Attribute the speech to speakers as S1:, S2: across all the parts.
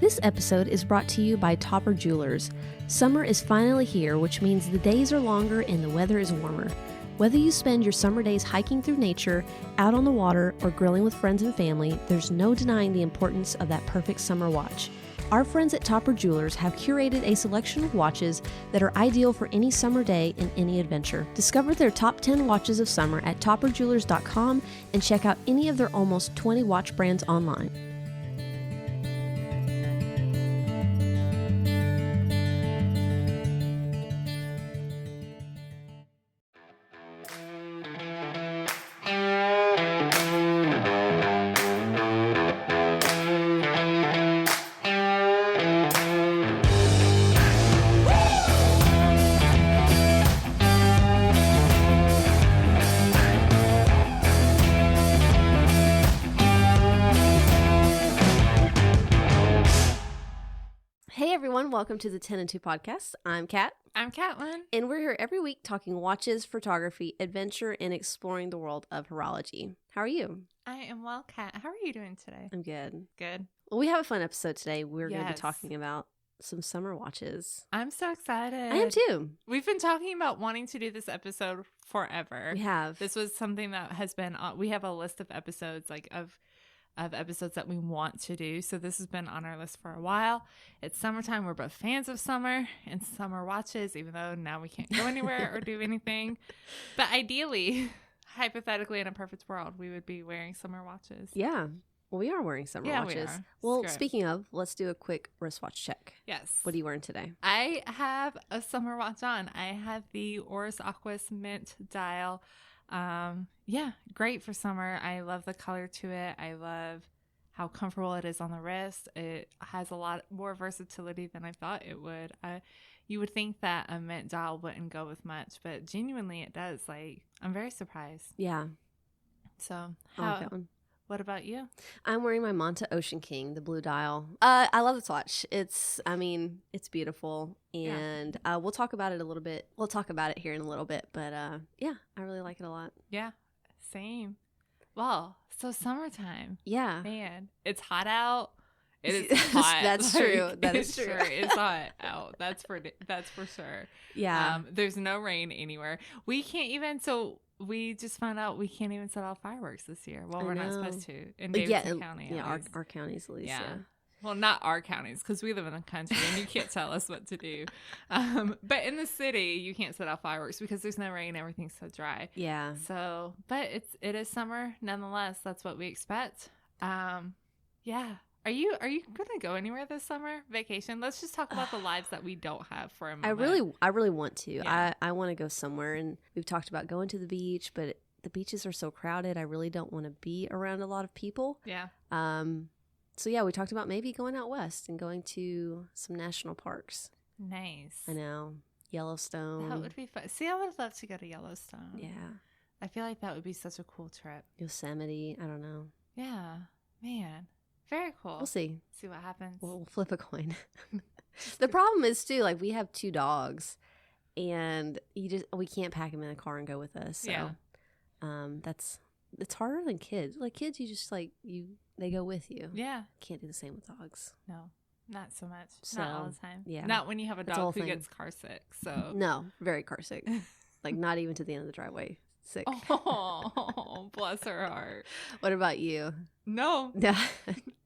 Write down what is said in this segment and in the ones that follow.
S1: This episode is brought to you by Topper Jewelers. Summer is finally here, which means the days are longer and the weather is warmer. Whether you spend your summer days hiking through nature, out on the water, or grilling with friends and family, there's no denying the importance of that perfect summer watch. Our friends at Topper Jewelers have curated a selection of watches that are ideal for any summer day and any adventure. Discover their top 10 watches of summer at topperjewelers.com and check out any of their almost 20 watch brands online. Welcome to the Tenn and 2 podcast. I'm Kat.
S2: I'm Catlin.
S1: And we're here every week talking watches, photography, adventure, and exploring the world of horology. How are you?
S2: I am well, Kat. How are you doing today?
S1: I'm good.
S2: Good.
S1: Well, we have a fun episode today. We're going to be talking about some summer watches.
S2: I'm so excited.
S1: I am too.
S2: We've been talking about wanting to do this episode forever.
S1: We have.
S2: This was something that has been, we have a list of episodes of episodes that we want to do. So this has been on our list for a while. It's summertime. We're both fans of summer and summer watches, even though now we can't go anywhere or do anything. But ideally, hypothetically, in a perfect world, we would be wearing summer watches.
S1: Yeah. Well, we are wearing summer watches.
S2: We are.
S1: Well, speaking of, let's do a quick wristwatch check.
S2: Yes.
S1: What are you wearing today?
S2: I have a summer watch on. I have the Oris Aquas Mint dial. Yeah, great for summer. I love the color to it. I love how comfortable it is on the wrist. It has a lot more versatility than I thought it would. You would think that a mint dial wouldn't go with much, but genuinely it does. Like, I'm very surprised.
S1: Yeah.
S2: So,
S1: I like that one.
S2: What about you?
S1: I'm wearing my Manta Ocean King, the blue dial. I love this watch. It's beautiful, and we'll talk about it a little bit. We'll talk about it here in a little bit, but yeah, I really like it a lot.
S2: Yeah, same. Well, so summertime.
S1: Yeah.
S2: Man, it's hot out. It is hot.
S1: That's true. That is true.
S2: Sure, it's hot out. That's for sure.
S1: Yeah.
S2: There's no rain anywhere. We can't even. So we just found out we can't even set off fireworks this year. Well, we're not supposed to in Davidson County.
S1: Yeah, our counties at least. Yeah.
S2: Well, not our counties because we live in a country and you can't tell us what to do. But in the city, you can't set off fireworks because there's no rain. Everything's so dry.
S1: Yeah.
S2: So, but it is summer nonetheless. That's what we expect. Yeah. Are you gonna go anywhere this summer? Vacation? Let's just talk about the lives that we don't have for a moment.
S1: I really want to.
S2: Yeah.
S1: I want to go somewhere, and we've talked about going to the beach, but the beaches are so crowded. I really don't want to be around a lot of people.
S2: Yeah.
S1: So yeah, we talked about maybe going out west and going to some national parks.
S2: Nice.
S1: I know. Yellowstone.
S2: That would be fun. See, I would love to go to Yellowstone.
S1: Yeah.
S2: I feel like that would be such a cool trip.
S1: Yosemite. I don't know.
S2: Yeah. Man. Very cool.
S1: We'll see.
S2: See what happens.
S1: We'll flip a coin. The problem is too, like, we have 2 dogs, and we can't pack them in a car and go with us. So,
S2: yeah.
S1: It's harder than kids. Like kids, you just they go with you.
S2: Yeah.
S1: Can't do the same with dogs.
S2: No, not so much.
S1: So,
S2: not all the time.
S1: Yeah.
S2: Not when you have a dog who gets car sick. So
S1: no, very car sick. Like not even to the end of the driveway. Sick.
S2: Oh, bless her heart.
S1: What about you?
S2: No.
S1: Yeah.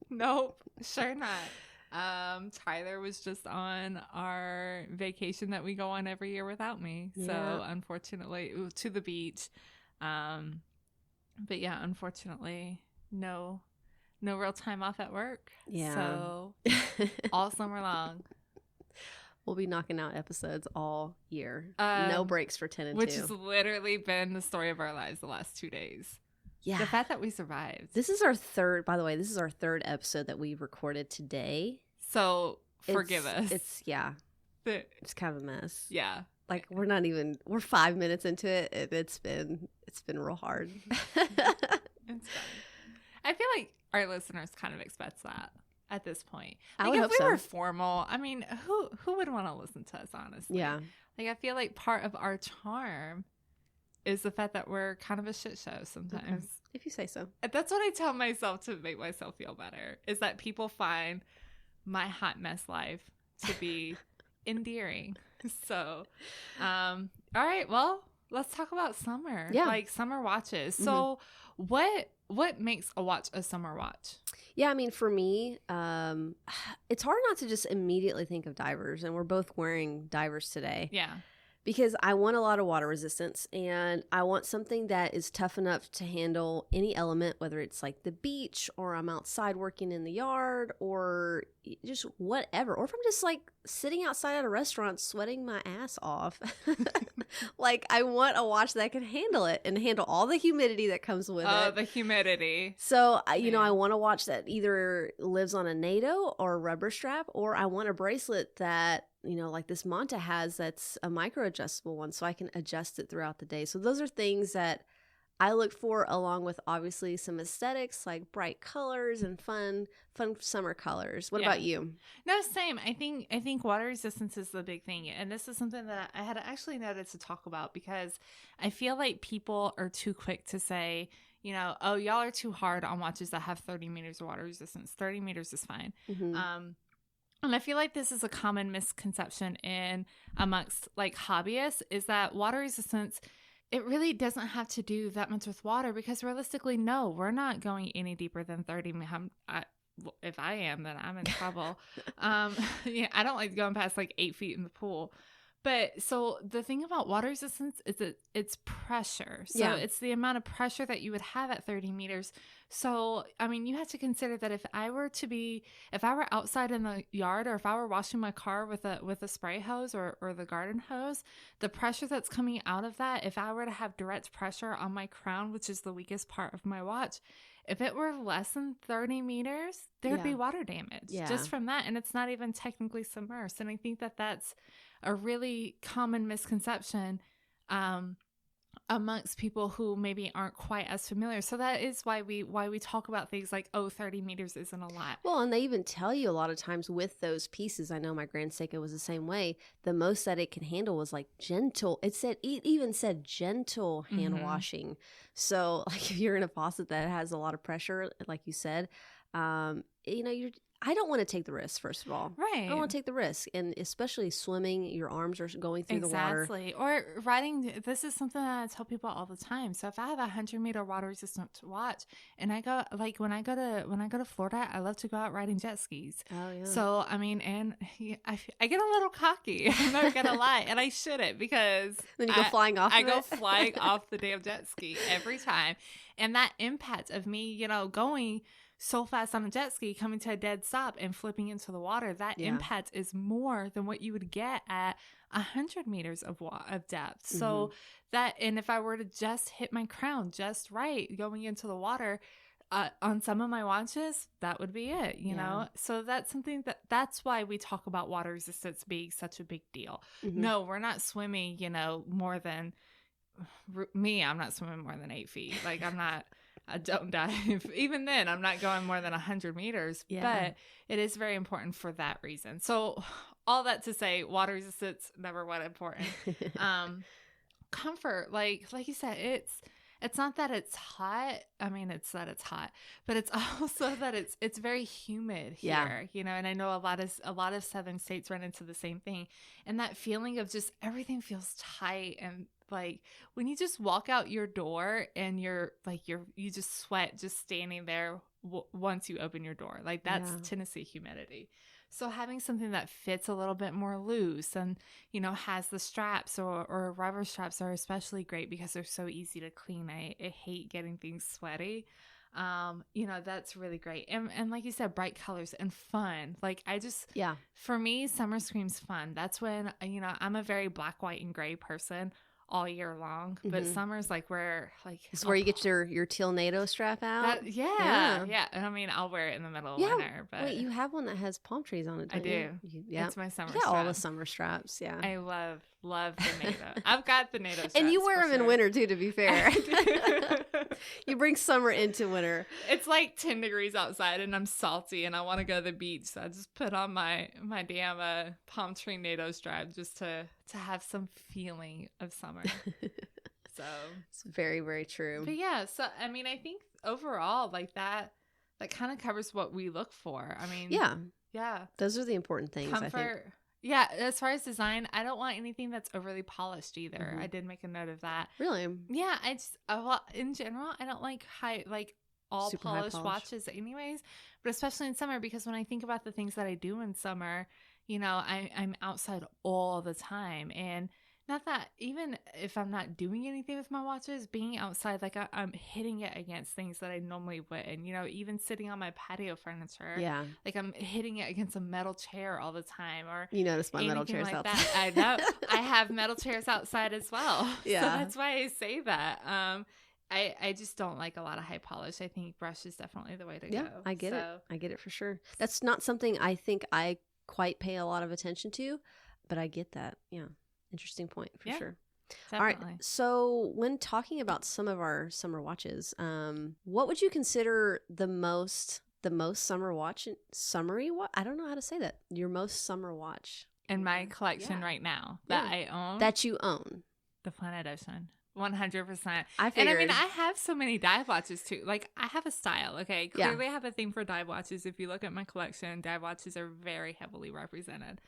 S2: Nope. Sure not. Tyler was just on our vacation that we go on every year without me. Yeah. So unfortunately, to the beach. But yeah, unfortunately, no real time off at work.
S1: Yeah.
S2: So all summer long.
S1: We'll be knocking out episodes all year. No breaks for Tenn and 2.
S2: Which has literally been the story of our lives the last 2 days.
S1: Yeah.
S2: The fact that we survived.
S1: This is our third episode that we've recorded today.
S2: So forgive us.
S1: It's kind of a mess.
S2: Yeah.
S1: Like we're 5 minutes into it. It's been real hard.
S2: It's fun. I feel like our listeners kind of expect that at this point. Like,
S1: I would hope
S2: if we
S1: so.
S2: were formal, I mean, who would want to listen to us, honestly?
S1: Yeah.
S2: Like, I feel like part of our charm is the fact that we're kind of a shit show sometimes.
S1: If you say so.
S2: That's what I tell myself to make myself feel better, is that people find my hot mess life to be endearing. So, all right, well, let's talk about summer.
S1: Yeah.
S2: Like summer watches. So what makes a watch a summer watch?
S1: Yeah, I mean, for me, it's hard not to just immediately think of divers, and we're both wearing divers today.
S2: Yeah.
S1: Because I want a lot of water resistance, and I want something that is tough enough to handle any element, whether it's like the beach or I'm outside working in the yard or just whatever. Or if I'm just like sitting outside at a restaurant sweating my ass off. Like, I want a watch that can handle it and handle all the humidity that comes with it.
S2: Oh, the humidity.
S1: So, you know, I want a watch that either lives on a NATO or a rubber strap, or I want a bracelet that, you know, like this Manta has, that's a micro adjustable one, so I can adjust it throughout the day. So those are things that I look for, along with obviously some aesthetics like bright colors and fun summer colors. What about you?
S2: No, same. I think water resistance is the big thing. And this is something that I had actually noted to talk about, because I feel like people are too quick to say, you know, oh, y'all are too hard on watches that have 30 meters of water resistance. 30 meters is fine.
S1: Mm-hmm.
S2: And I feel like this is a common misconception in amongst like hobbyists, is that water resistance, it really doesn't have to do that much with water, because realistically, no, we're not going any deeper than 30. If I am, then I'm in trouble. Yeah, I don't like going past like 8 feet in the pool. But so the thing about water resistance is that it's pressure. So it's the amount of pressure that you would have at 30 meters. So, I mean, you have to consider that if I were outside in the yard, or if I were washing my car with a spray hose or the garden hose, the pressure that's coming out of that, if I were to have direct pressure on my crown, which is the weakest part of my watch, if it were less than 30 meters, there'd be water damage just from that. And it's not even technically submersed. And I think that that's a really common misconception amongst people who maybe aren't quite as familiar. So that is why we talk about things like, 30 meters isn't a lot.
S1: Well, and they even tell you a lot of times with those pieces, I know my Grand Seiko was the same way, the most that it can handle was like gentle. It even said gentle hand washing. So like if you're in a faucet that has a lot of pressure, like you said, you know, I don't want to take the risk, first of all.
S2: Right.
S1: I don't want to take the risk. And especially swimming, your arms are going through the water.
S2: Exactly. Or riding, this is something that I tell people all the time. So if I have a 100-meter water resistant watch, and I go, like when I go to Florida, I love to go out riding jet skis.
S1: Oh, yeah.
S2: So, I mean, and I get a little cocky. I'm not going to lie. And I shouldn't, because
S1: then you go flying off.
S2: I go flying off the damn jet ski every time. And that impact of me, you know, going so fast on a jet ski, coming to a dead stop and flipping into the water, that impact is more than what you would get at 100 meters of depth. So that, and if I were to just hit my crown just right going into the water, on some of my watches, that would be it, you know? So that's something that's why we talk about water resistance being such a big deal. No, we're not swimming, you know, more than I'm not swimming more than 8 feet. Like I don't dive. Even then, I'm not going more than 100 meters, but it is very important for that reason. So all that to say, water resistance, number one, important. Comfort, like you said, it's not that it's hot. I mean, it's that it's hot, but it's also that it's very humid here, you know, and I know a lot of southern states run into the same thing. And that feeling of just everything feels tight, and like when you just walk out your door and you just sweat just standing there once you open your door. Like that's Tennessee humidity. So having something that fits a little bit more loose and, you know, has the straps or rubber straps are especially great because they're so easy to clean. I hate getting things sweaty. You know, that's really great. And like you said, bright colors and fun. Like for me, summer screams fun. That's when, you know, I'm a very black, white, and gray person all year long, but summer's like where
S1: it's where you get your teal NATO strap out.
S2: Yeah. And I mean, I'll wear it in the middle of winter. But
S1: wait, you have one that has palm trees on it?
S2: I do.
S1: Yeah,
S2: it's my summer.
S1: Yeah, all the summer straps. Yeah,
S2: I love the NATO. I've got the NATO straps,
S1: and you wear them in winter too. To be fair, you bring summer into winter.
S2: It's like 10 degrees outside, and I'm salty, and I want to go to the beach, so I just put on my damn palm tree NATO strap just to have some feeling of summer. So
S1: it's very, very true.
S2: But yeah, so I mean, I think overall, like that that kind of covers what we look for. I mean, yeah,
S1: those are the important things.
S2: Comfort.
S1: I think.
S2: Yeah, as far as design, I don't want anything that's overly polished either. I did make a note of that.
S1: Really?
S2: Yeah, in general, I don't like all
S1: Super
S2: polished watches anyways, but especially in summer, because when I think about the things that I do in summer, you know, I'm outside all the time, and not that even if I'm not doing anything with my watches, being outside, like I'm hitting it against things that I normally wouldn't, you know, even sitting on my patio furniture.
S1: Yeah.
S2: Like I'm hitting it against a metal chair all the time, or
S1: you notice my metal chairs
S2: like
S1: outside.
S2: that. I know. I have metal chairs outside as well.
S1: Yeah.
S2: So that's why I say that. I just don't like a lot of high polish. I think brush is definitely the way to go.
S1: Yeah, I get it. I get it for sure. That's not something I think I quite pay a lot of attention to, but I get that. Yeah. Interesting point for sure.
S2: Definitely.
S1: All right. So when talking about some of our summer watches, what would you consider the most summer watch? Summery watch? I don't know how to say that. Your most summer watch
S2: in my collection right now that I own.
S1: That you own.
S2: The Planet Ocean. 100%.
S1: I figured.
S2: And I mean, I have so many dive watches too. Like, I have a style, okay? Clearly I have a thing for dive watches. If you look at my collection, dive watches are very heavily represented.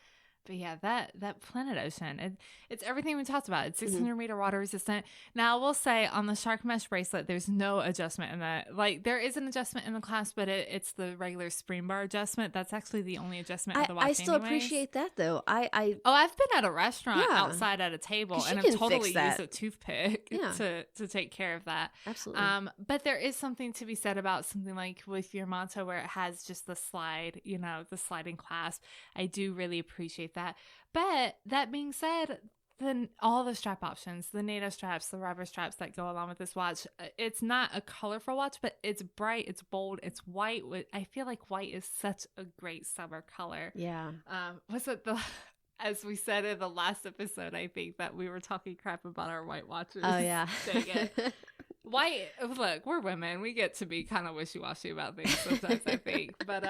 S2: But yeah, that Planet Ocean, it's everything we talked about. It's 600 meter water resistant. Now, I will say on the shark mesh bracelet, there's no adjustment in that. Like, there is an adjustment in the clasp, but it's the regular spring bar adjustment. That's actually the only adjustment of the watch.
S1: I still appreciate that though. I've
S2: been at a restaurant outside at a table, and I've totally used a toothpick to take care of that.
S1: Absolutely.
S2: But there is something to be said about something like with your Manto, where it has just the slide, you know, the sliding clasp. I do really appreciate that. But that being said, then all the strap options, the NATO straps, the rubber straps that go along with this watch, it's not a colorful watch, but it's bright, it's bold, it's white. I feel like white is such a great summer color.
S1: Yeah.
S2: Was it as we said in the last episode, I think, that we were talking crap about our white watches.
S1: Oh, yeah.
S2: Dang it. White, look, we're women. We get to be kind of wishy-washy about things sometimes, I think. But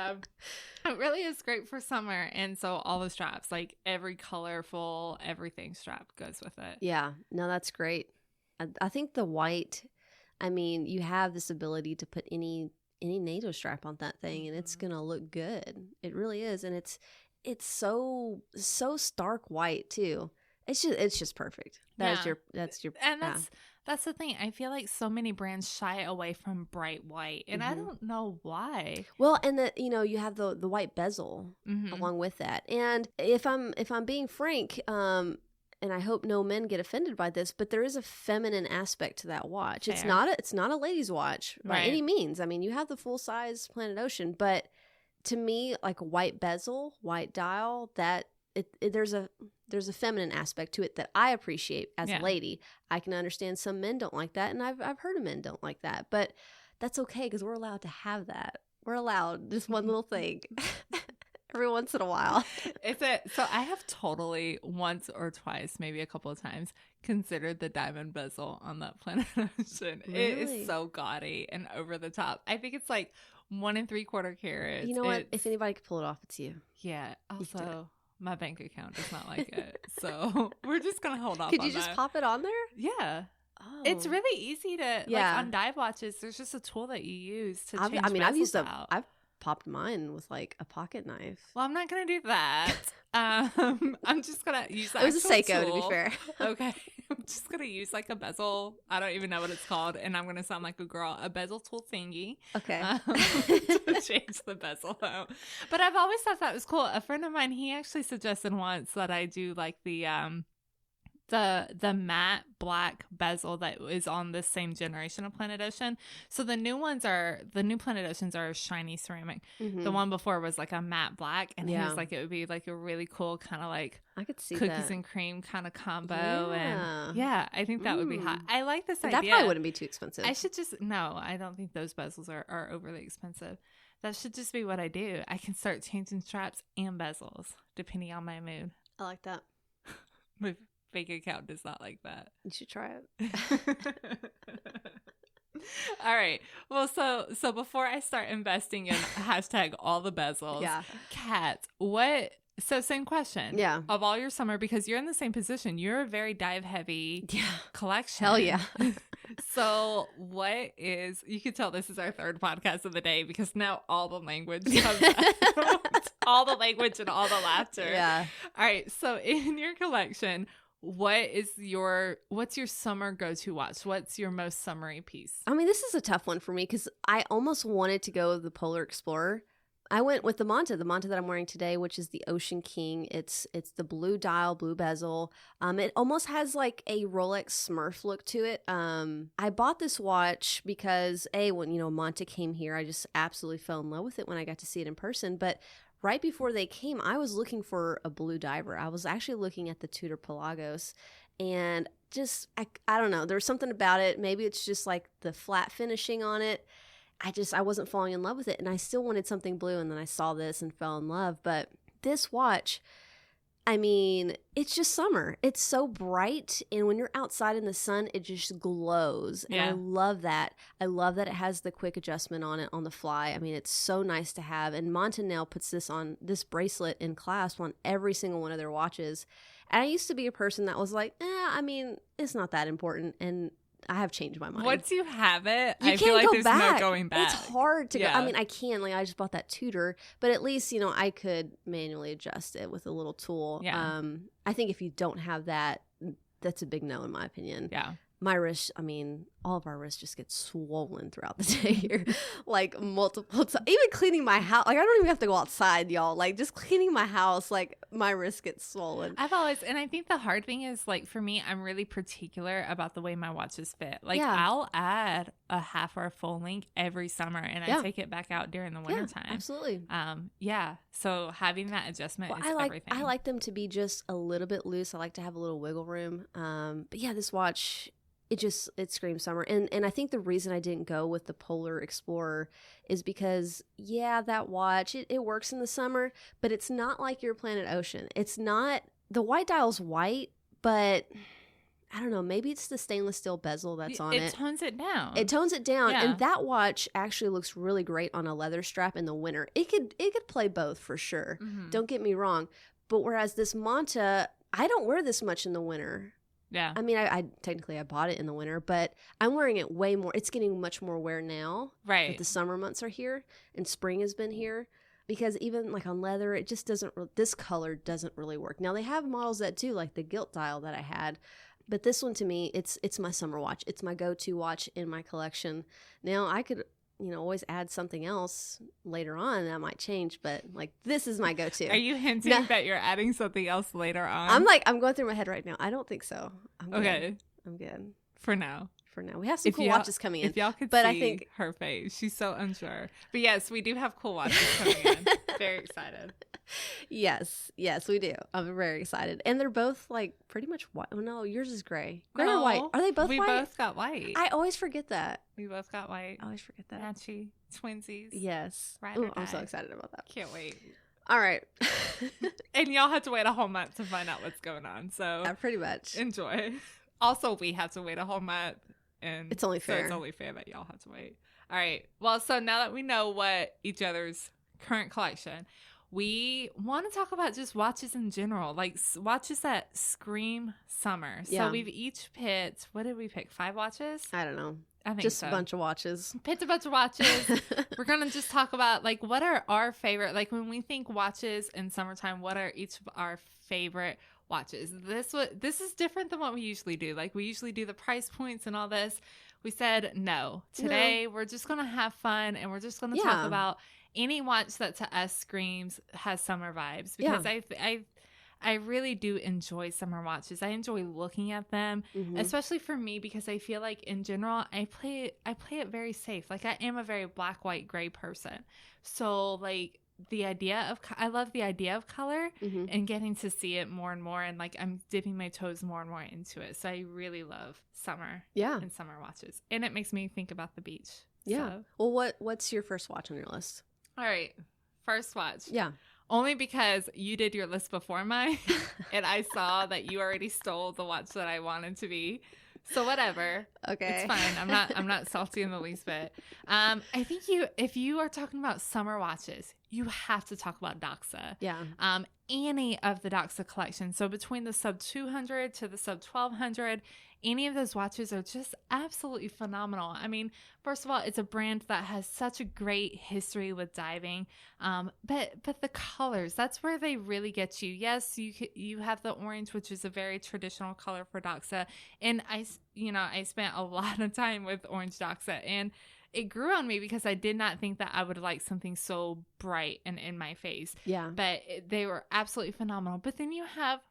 S2: it really is great for summer. And so all the straps, like every colorful, everything strap goes with it.
S1: Yeah. No, that's great. I think the white, I mean, you have this ability to put any NATO strap on that thing, and it's going to look good. It really is. And it's so stark white too. It's just perfect. That's your
S2: and that's the thing. I feel like so many brands shy away from bright white, and I don't know why.
S1: Well, and you have the white bezel along with that. And if I'm being frank, and I hope no men get offended by this, but there is a feminine aspect to that watch. Fair. It's not a lady's watch by any means. I mean, you have the full size Planet Ocean, but to me, like white bezel, white dial, that there's a feminine aspect to it that I appreciate as a lady. I can understand some men don't like that, and I've heard of men don't like that, but that's okay because we're allowed to have that. We're allowed just one little thing every once in a while.
S2: So I have totally once or twice, maybe a couple of times, considered the diamond bezel on that Planet Ocean. Really? It is so gaudy and over the top. I think it's like 1 3/4 carats.
S1: You know what? If anybody could pull it off, it's you.
S2: Yeah. Also, my bank account does not like it. So we're just going to hold off
S1: Could you just pop it on there?
S2: Yeah. Oh. It's really easy to, like on dive watches, there's just a tool that you use to change
S1: I've popped mine with like a pocket knife.
S2: Well, I'm not going to do that. I'm just going to use that.
S1: It was a Seiko, to be fair.
S2: Okay. I'm just going to use like a bezel. I don't even know what it's called. And I'm going to sound like a girl. A bezel tool thingy.
S1: Okay.
S2: To change the bezel out. But I've always thought that was cool. A friend of mine, he actually suggested once that I do like the matte black bezel that is on this same generation of Planet Ocean. So the new Planet Oceans are shiny ceramic. Mm-hmm. The one before was like a matte black, and he was like, it would be like a really cool kind of like
S1: I could see
S2: cookies and cream kind of combo. And I think that would be hot. I like this idea.
S1: That probably wouldn't be too expensive.
S2: I don't think those bezels are overly expensive. That should just be what I do. I can start changing straps and bezels depending on my mood.
S1: I like that.
S2: My bank account does not like that.
S1: You should try it.
S2: All right. Well, so before I start investing in hashtag all the bezels, Kat, so same question.
S1: Yeah.
S2: Of all your summer, because you're in the same position, you're a very dive heavy collection.
S1: Hell yeah.
S2: So what is, you can tell this is our third podcast of the day because now all the language comes out. All the language and all the laughter.
S1: Yeah.
S2: All right. So in your collection, what's your summer go-to watch? What's your most summery piece?
S1: I mean, this is a tough one for me because I almost wanted to go with the Polar Explorer. I went with the Manta that I'm wearing today, which is the Ocean King. It's the blue dial, blue bezel. It almost has like a Rolex Smurf look to it. I bought this watch because when Manta came here, I just absolutely fell in love with it when I got to see it in person. But right before they came, I was looking for a blue diver. I was actually looking at the Tudor Pelagos, and just I don't know. There's something about it. Maybe it's just like the flat finishing on it. I wasn't falling in love with it, and I still wanted something blue, and then I saw this and fell in love. But this watch, I mean, it's just summer. It's so bright, and when you're outside in the sun, it just glows, and I love that. I love that it has the quick adjustment on it on the fly. I mean, it's so nice to have, and Montanel puts this bracelet and clasp on every single one of their watches, and I used to be a person that was like, I mean, it's not that important, and I have changed my mind.
S2: Once you have it,
S1: I
S2: feel like there's
S1: back.
S2: no going back.
S1: It's hard to go. I mean, I can. Like, I just bought that Tudor, but at least, I could manually adjust it with a little tool.
S2: Yeah.
S1: I think if you don't have that, that's a big no in my opinion.
S2: Yeah.
S1: My wrist, I mean, all of our wrists just get swollen throughout the day here. Like, multiple times. Even cleaning my house. Like, I don't even have to go outside, y'all. Like, just cleaning my house, like, my wrist gets swollen.
S2: And I think the hard thing is, like, for me, I'm really particular about the way my watches fit. Like, I'll add a half or a full link every summer, and I take it back out during the wintertime.
S1: Yeah, absolutely.
S2: So having that adjustment is everything.
S1: I like them to be just a little bit loose. I like to have a little wiggle room. But yeah, this watch, it screams summer. And I think the reason I didn't go with the Polar Explorer is because, that watch, it works in the summer, but it's not like your Planet Ocean. It's not, the white dial's white, but I don't know, maybe it's the stainless steel bezel that's on it.
S2: It tones it down.
S1: It tones it down. Yeah. And that watch actually looks really great on a leather strap in the winter. It could play both for sure. Mm-hmm. Don't get me wrong. But whereas this Manta, I don't wear this much in the winter.
S2: Yeah.
S1: I mean, I technically bought it in the winter, but I'm wearing it way more. It's getting much more wear now.
S2: Right.
S1: That the summer months are here and spring has been here, because even like on leather, it just doesn't, this color doesn't really work. Now they have models that do, like the gilt dial that I had, but this one to me, it's my summer watch. It's my go-to watch in my collection. Now I could, always add something else later on that might change, but like this is my go-to.
S2: Are you hinting that you're adding something else later on?
S1: I'm going through my head right now. I don't think so.
S2: Okay.
S1: I'm good.
S2: For now.
S1: We have some cool watches coming in.
S2: If y'all could see I think her face, she's so unsure. But yes, we do have cool watches coming in. Very excited.
S1: Yes, we do. I'm very excited. And they're both like pretty much white. Oh no, yours is gray. Gray or white? Are they both white?
S2: We both got white.
S1: I always forget that.
S2: We both got white.
S1: I always forget that.
S2: Matchy. Twinsies.
S1: Yes.
S2: Ooh,
S1: I'm so excited about that.
S2: Can't wait.
S1: All right.
S2: And y'all have to wait a whole month to find out what's going on. So
S1: pretty much.
S2: Enjoy. Also, we have to wait a whole month. And
S1: it's only fair.
S2: So it's only fair that y'all have to wait. All right. Well, so now that we know what each other's current collection, we want to talk about just watches in general, like watches that scream summer.
S1: Yeah.
S2: So we've each picked, what did we pick? 5 watches?
S1: I don't know.
S2: I think
S1: just
S2: so.
S1: A bunch of watches.
S2: Picked a bunch of watches. We're going to just talk about like what are our favorite, like when we think watches in summertime, what are each of our favorite watches? This is different than what we usually do. Like we usually do the price points and all this. We said no. Today we're just going to have fun, and we're just going to talk about any watch that to us screams has summer vibes, because I really do enjoy summer watches. I enjoy looking at them, especially for me, because I feel like in general I play it very safe. Like I am a very black, white, gray person. So like I love the idea of color and getting to see it more and more, and like I'm dipping my toes more and more into it. So I really love summer and summer watches, and it makes me think about the beach.
S1: Yeah.
S2: So.
S1: Well, what's your first watch on your list?
S2: All right. First watch.
S1: Yeah.
S2: Only because you did your list before mine, and I saw that you already stole the watch that I wanted to be. So whatever.
S1: Okay.
S2: It's fine. I'm not salty in the least bit. I think if you are talking about summer watches, you have to talk about Doxa.
S1: Yeah.
S2: Any of the Doxa collection. So between the sub 200 to the sub 1200, any of those watches are just absolutely phenomenal. I mean, first of all, it's a brand that has such a great history with diving, but the colors, that's where they really get you. Yes, you have the orange, which is a very traditional color for Doxa, and I spent a lot of time with orange Doxa, and it grew on me because I did not think that I would like something so bright and in my face.
S1: Yeah.
S2: But they were absolutely phenomenal. But then you have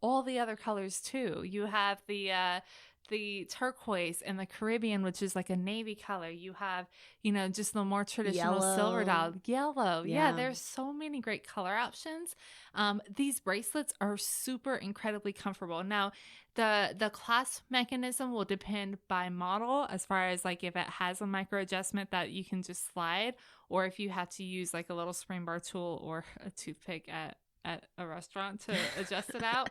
S2: all the other colors too. You have the turquoise and the Caribbean, which is like a navy color. You have, just the more traditional silver dial, yellow. Yeah, there's so many great color options. These bracelets are super incredibly comfortable. Now, the clasp mechanism will depend by model as far as like if it has a micro adjustment that you can just slide, or if you have to use like a little spring bar tool or a toothpick at a restaurant to adjust it out.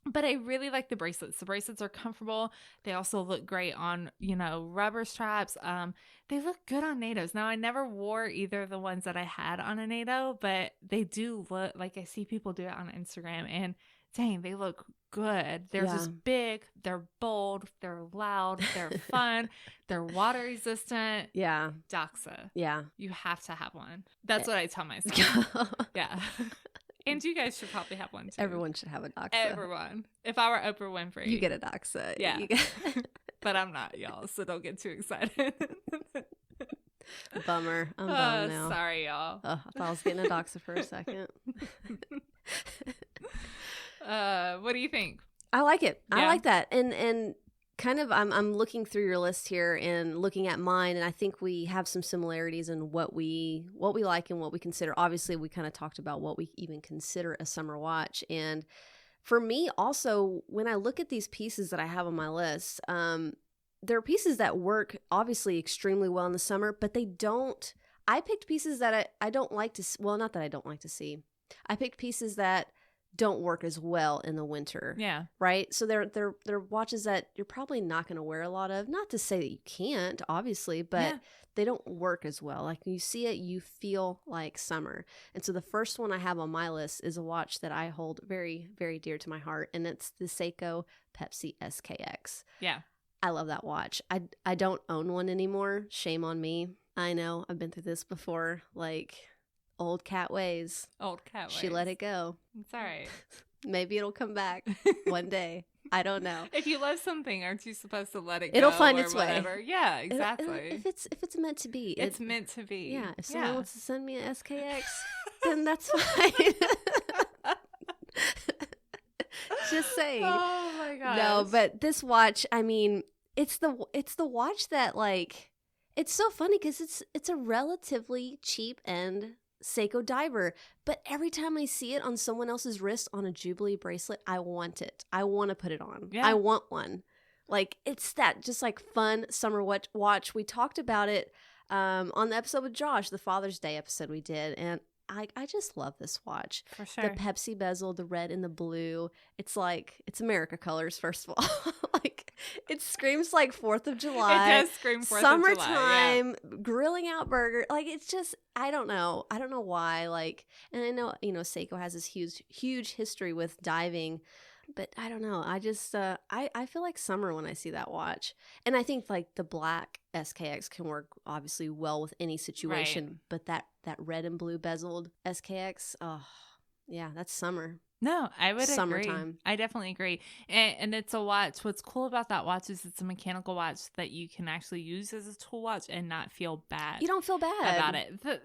S2: But I really like the bracelets. The bracelets are comfortable. They also look great on, rubber straps. They look good on NATOs. Now, I never wore either of the ones that I had on a NATO, but they do look like I see people do it on Instagram, and dang, they look good. They're just big. They're bold. They're loud. They're fun. They're water resistant.
S1: Yeah.
S2: Doxa.
S1: Yeah.
S2: You have to have one. That's what I tell myself. Yeah. And you guys should probably have one too.
S1: Everyone should have a Doxa.
S2: Everyone. If I were Oprah Winfrey.
S1: You get a Doxa.
S2: Yeah. But I'm not, y'all, so don't get too excited.
S1: Bummer. I'm bummed now.
S2: Sorry, y'all.
S1: I thought I was getting a Doxa for a second.
S2: What do you think?
S1: I like it. Yeah. I like that. And kind of I'm looking through your list here and looking at mine, and I think we have some similarities in what we like and what we consider. Obviously, we kind of talked about what we even consider a summer watch. And for me also, when I look at these pieces that I have on my list, there are pieces that work obviously extremely well in the summer, but they don't. I picked pieces that I don't like to, well, not that I don't like to see. I picked pieces that don't work as well in the winter.
S2: Yeah.
S1: Right? So they're watches that you're probably not going to wear a lot of. Not to say that you can't, obviously, but they don't work as well. Like you see it, you feel like summer. And so the first one I have on my list is a watch that I hold very, very dear to my heart, and it's the Seiko Pepsi SKX.
S2: Yeah.
S1: I love that watch. I don't own one anymore. Shame on me. I know. I've been through this before. Like, old cat ways.
S2: Old cat ways.
S1: She let it go.
S2: It's all right.
S1: Maybe it'll come back one day. I don't know.
S2: If you love something, aren't you supposed to let it go?
S1: It'll find its
S2: whatever?
S1: way.
S2: Yeah, exactly.
S1: If it's meant to be.
S2: It's meant to be.
S1: Yeah. If someone wants to send me an SKX, then that's fine. Just saying.
S2: Oh my gosh.
S1: No, but this watch, I mean, it's the watch that, like, it's so funny because it's a relatively cheap end Seiko diver, but every time I see it on someone else's wrist on a Jubilee bracelet, I want it. I want to put it on. Yeah. I want one. Like, it's that just like fun summer watch. We talked about it on the episode with Josh, the Father's Day episode we did, and I just love this watch.
S2: For sure.
S1: The Pepsi bezel, the red and the blue. It's like, it's America colors, first of all. Like, it screams like 4th of July.
S2: It does scream 4th of July.
S1: Summertime, grilling out burger. Like, it's just, I don't know. I don't know why. Like, and I know, Seiko has this huge history with diving. But I don't know. I just, I feel like summer when I see that watch. And I think like the black SKX can work obviously well with any situation. Right. But that red and blue bezeled SKX, oh, yeah, that's summer.
S2: No, I would
S1: Summertime.
S2: agree. I definitely agree. And it's a watch. What's cool about that watch is it's a mechanical watch that you can actually use as a tool watch and not feel bad.
S1: You don't feel bad
S2: about it.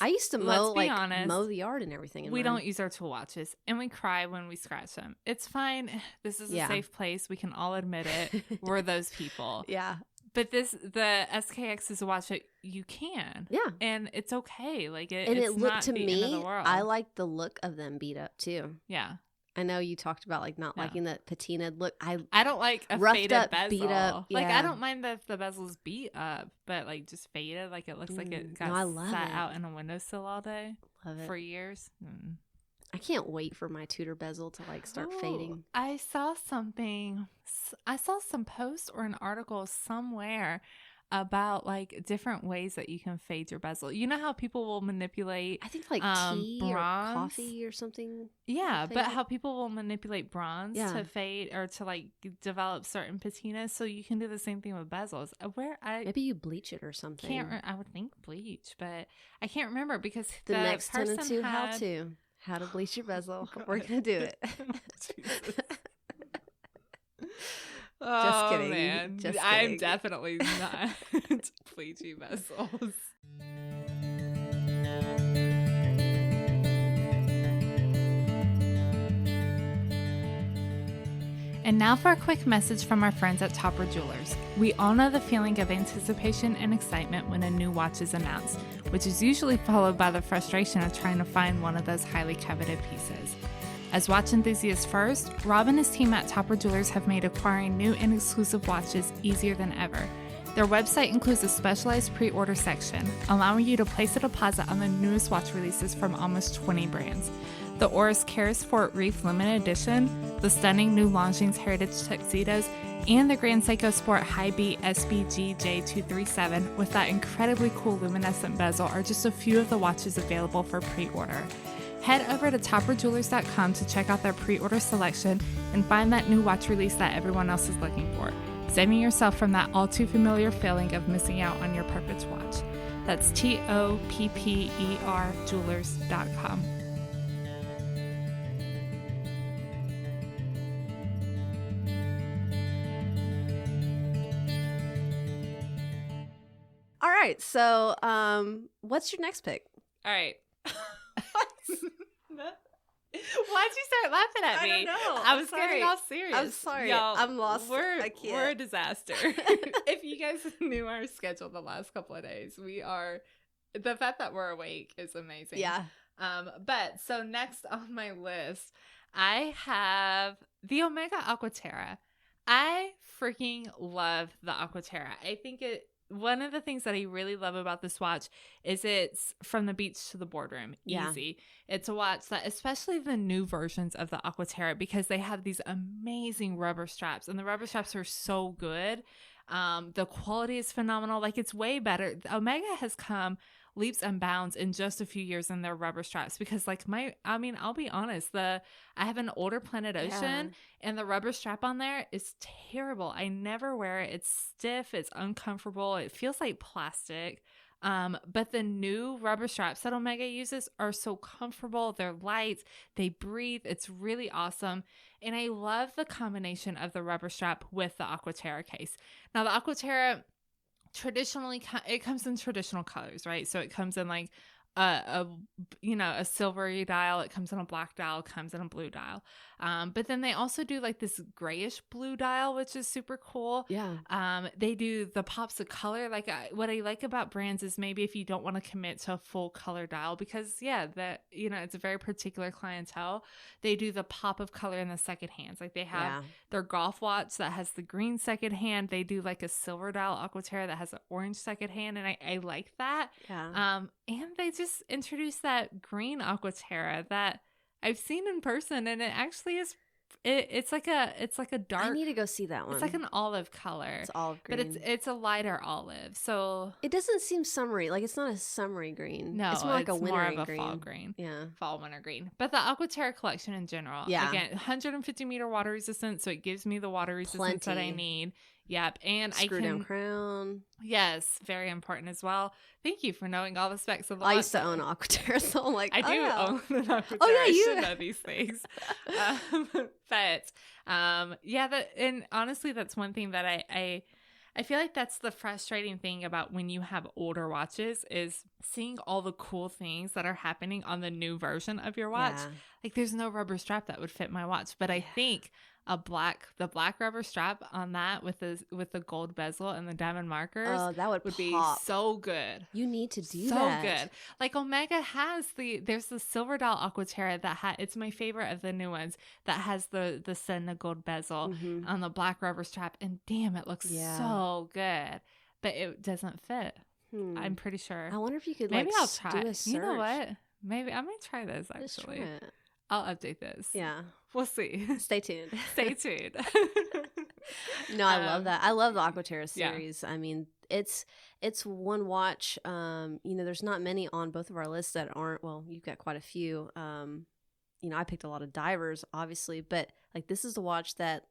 S2: I used to
S1: mow the yard and everything.
S2: We don't use our tool watches, and we cry when we scratch them. It's fine. This is a safe place. We can all admit it. We're those people.
S1: Yeah.
S2: But the SKX is a watch that you can.
S1: Yeah.
S2: And it's okay. Like
S1: and
S2: it's
S1: it looked
S2: not
S1: to
S2: the
S1: me,
S2: end of the world.
S1: I like the look of them beat up too.
S2: Yeah.
S1: I know you talked about like not liking the patina look. I
S2: don't like a faded
S1: up,
S2: bezel.
S1: Beat up. Yeah.
S2: Like I don't mind if the bezel's beat up, but like just faded, like it looks like it got sat out in a windowsill all day for years.
S1: I can't wait for my Tudor bezel to like start fading.
S2: I saw some post or an article somewhere about like different ways that you can fade your bezel. You know how people will manipulate
S1: I think like tea or
S2: bronze?
S1: coffee or something.
S2: Yeah,
S1: to
S2: but
S1: fade
S2: how people will manipulate bronze
S1: Yeah.
S2: to fade or to like develop certain patinas. So you can do the same thing with bezels. Where I
S1: Maybe you bleach it or something.
S2: I would think bleach, but I can't remember because
S1: The next
S2: person
S1: 10 and 2
S2: had,
S1: how to bleach your bezel.
S2: Oh,
S1: We're
S2: God.
S1: gonna do it.
S2: Jesus.
S1: Just kidding.
S2: Man.
S1: Just
S2: I'm
S1: kidding.
S2: definitely not bleachy bezels. And now for a quick message from our friends at Topper Jewelers. We all know the feeling of anticipation and excitement when a new watch is announced, which is usually followed by the frustration of trying to find one of those highly coveted pieces. As watch enthusiasts first, Rob and his team at Topper Jewelers have made acquiring new and exclusive watches easier than ever. Their website includes a specialized pre-order section, allowing you to place a deposit on the newest watch releases from almost 20 brands. The Oris Karis Fort Reef Limited Edition, the stunning new Longines Heritage Tuxedos, and the Grand Seiko Sport High Beat SBG J237 with that incredibly cool luminescent bezel are just a few of the watches available for pre-order. Head over to topperjewelers.com to check out their pre-order selection and find that new watch release that everyone else is looking for, saving yourself from that all too familiar feeling of missing out on your perfect watch. That's TOPPER jewelers.com.
S1: All right. So, what's your next pick?
S2: All right. Why'd you start laughing at me?
S1: I don't know.
S2: I was getting all serious.
S1: I'm sorry.
S2: Y'all,
S1: I'm lost.
S2: We're
S1: I can't.
S2: a disaster. If you guys knew our schedule the last couple of days, the fact that we're awake is amazing.
S1: Yeah.
S2: But so next on my list, I have the Omega Aquaterra. I freaking love the Aquaterra. I think one of the things that I really love about this watch is it's from the beach to the boardroom.
S1: Yeah.
S2: Easy. It's a watch that, especially the new versions of the Aquaterra, because they have these amazing rubber straps, and the rubber straps are so good. The quality is phenomenal. Like, it's way better. Omega has come leaps and bounds in just a few years in their rubber straps, because like I'll be honest, I have an older Planet Ocean and the rubber strap on there is terrible. I never wear it. It's stiff, it's uncomfortable, it feels like plastic. But the new rubber straps that Omega uses are so comfortable. They're light, they breathe. It's really awesome. And I love the combination of the rubber strap with the Aquaterra case. Now the Aquaterra, traditionally, it comes in traditional colors, right? So it comes in like a silvery dial, it comes in a black dial, it comes in a blue dial. But then they also do like this grayish blue dial, which is super cool.
S1: Yeah.
S2: They do the pops of color. Like what I like about brands is maybe if you don't want to commit to a full color dial, because it's a very particular clientele, they do the pop of color in the second hands. Like they have their golf watch that has the green second hand. They do like a silver dial Aquaterra that has an orange second hand, and I like that.
S1: Yeah.
S2: And they just introduced that green Aquaterra that I've seen in person, and it actually is. It's like a dark.
S1: I need to go see that one.
S2: It's like an olive color.
S1: It's olive green,
S2: but it's a lighter olive. So
S1: it doesn't seem summery. Like, it's not a summery green.
S2: No,
S1: it's more like a winter
S2: more of a
S1: green.
S2: fall green.
S1: Yeah,
S2: fall winter green. But the Aquaterra collection in general, again, 150 meter water resistant, so it gives me the water resistance that I need. Yep, and
S1: screw down crown.
S2: Yes, very important as well. Thank you for knowing all the specs of the
S1: I used to own Aquaterra, so I'm like,
S2: I do own an Aquaterra.
S1: Oh yeah,
S2: I should know these things. And honestly, that's one thing that I feel like that's the frustrating thing about when you have older watches, is seeing all the cool things that are happening on the new version of your watch.
S1: Yeah.
S2: Like, there's no rubber strap that would fit my watch, but I think the black rubber strap on that with the gold bezel and the diamond markers,
S1: that would
S2: be so good.
S1: You need to do
S2: so
S1: that.
S2: Good. Like, Omega has there's the silver dial Aquaterra that it's my favorite of the new ones, that has the Senna gold bezel on the black rubber strap, and damn, it looks so good, but it doesn't fit. I'm pretty sure.
S1: I wonder if you could
S2: maybe I'll try.
S1: do a search.
S2: You know what? Maybe I might try this actually.
S1: Just try it.
S2: I'll update this.
S1: Yeah.
S2: We'll see.
S1: Stay tuned.
S2: Stay tuned.
S1: No, I love that. I love the Aquaterra
S2: Yeah.
S1: series. I mean, it's one watch. There's not many on both of our lists that aren't. Well, you've got quite a few. I picked a lot of divers, obviously, but like this is the watch that,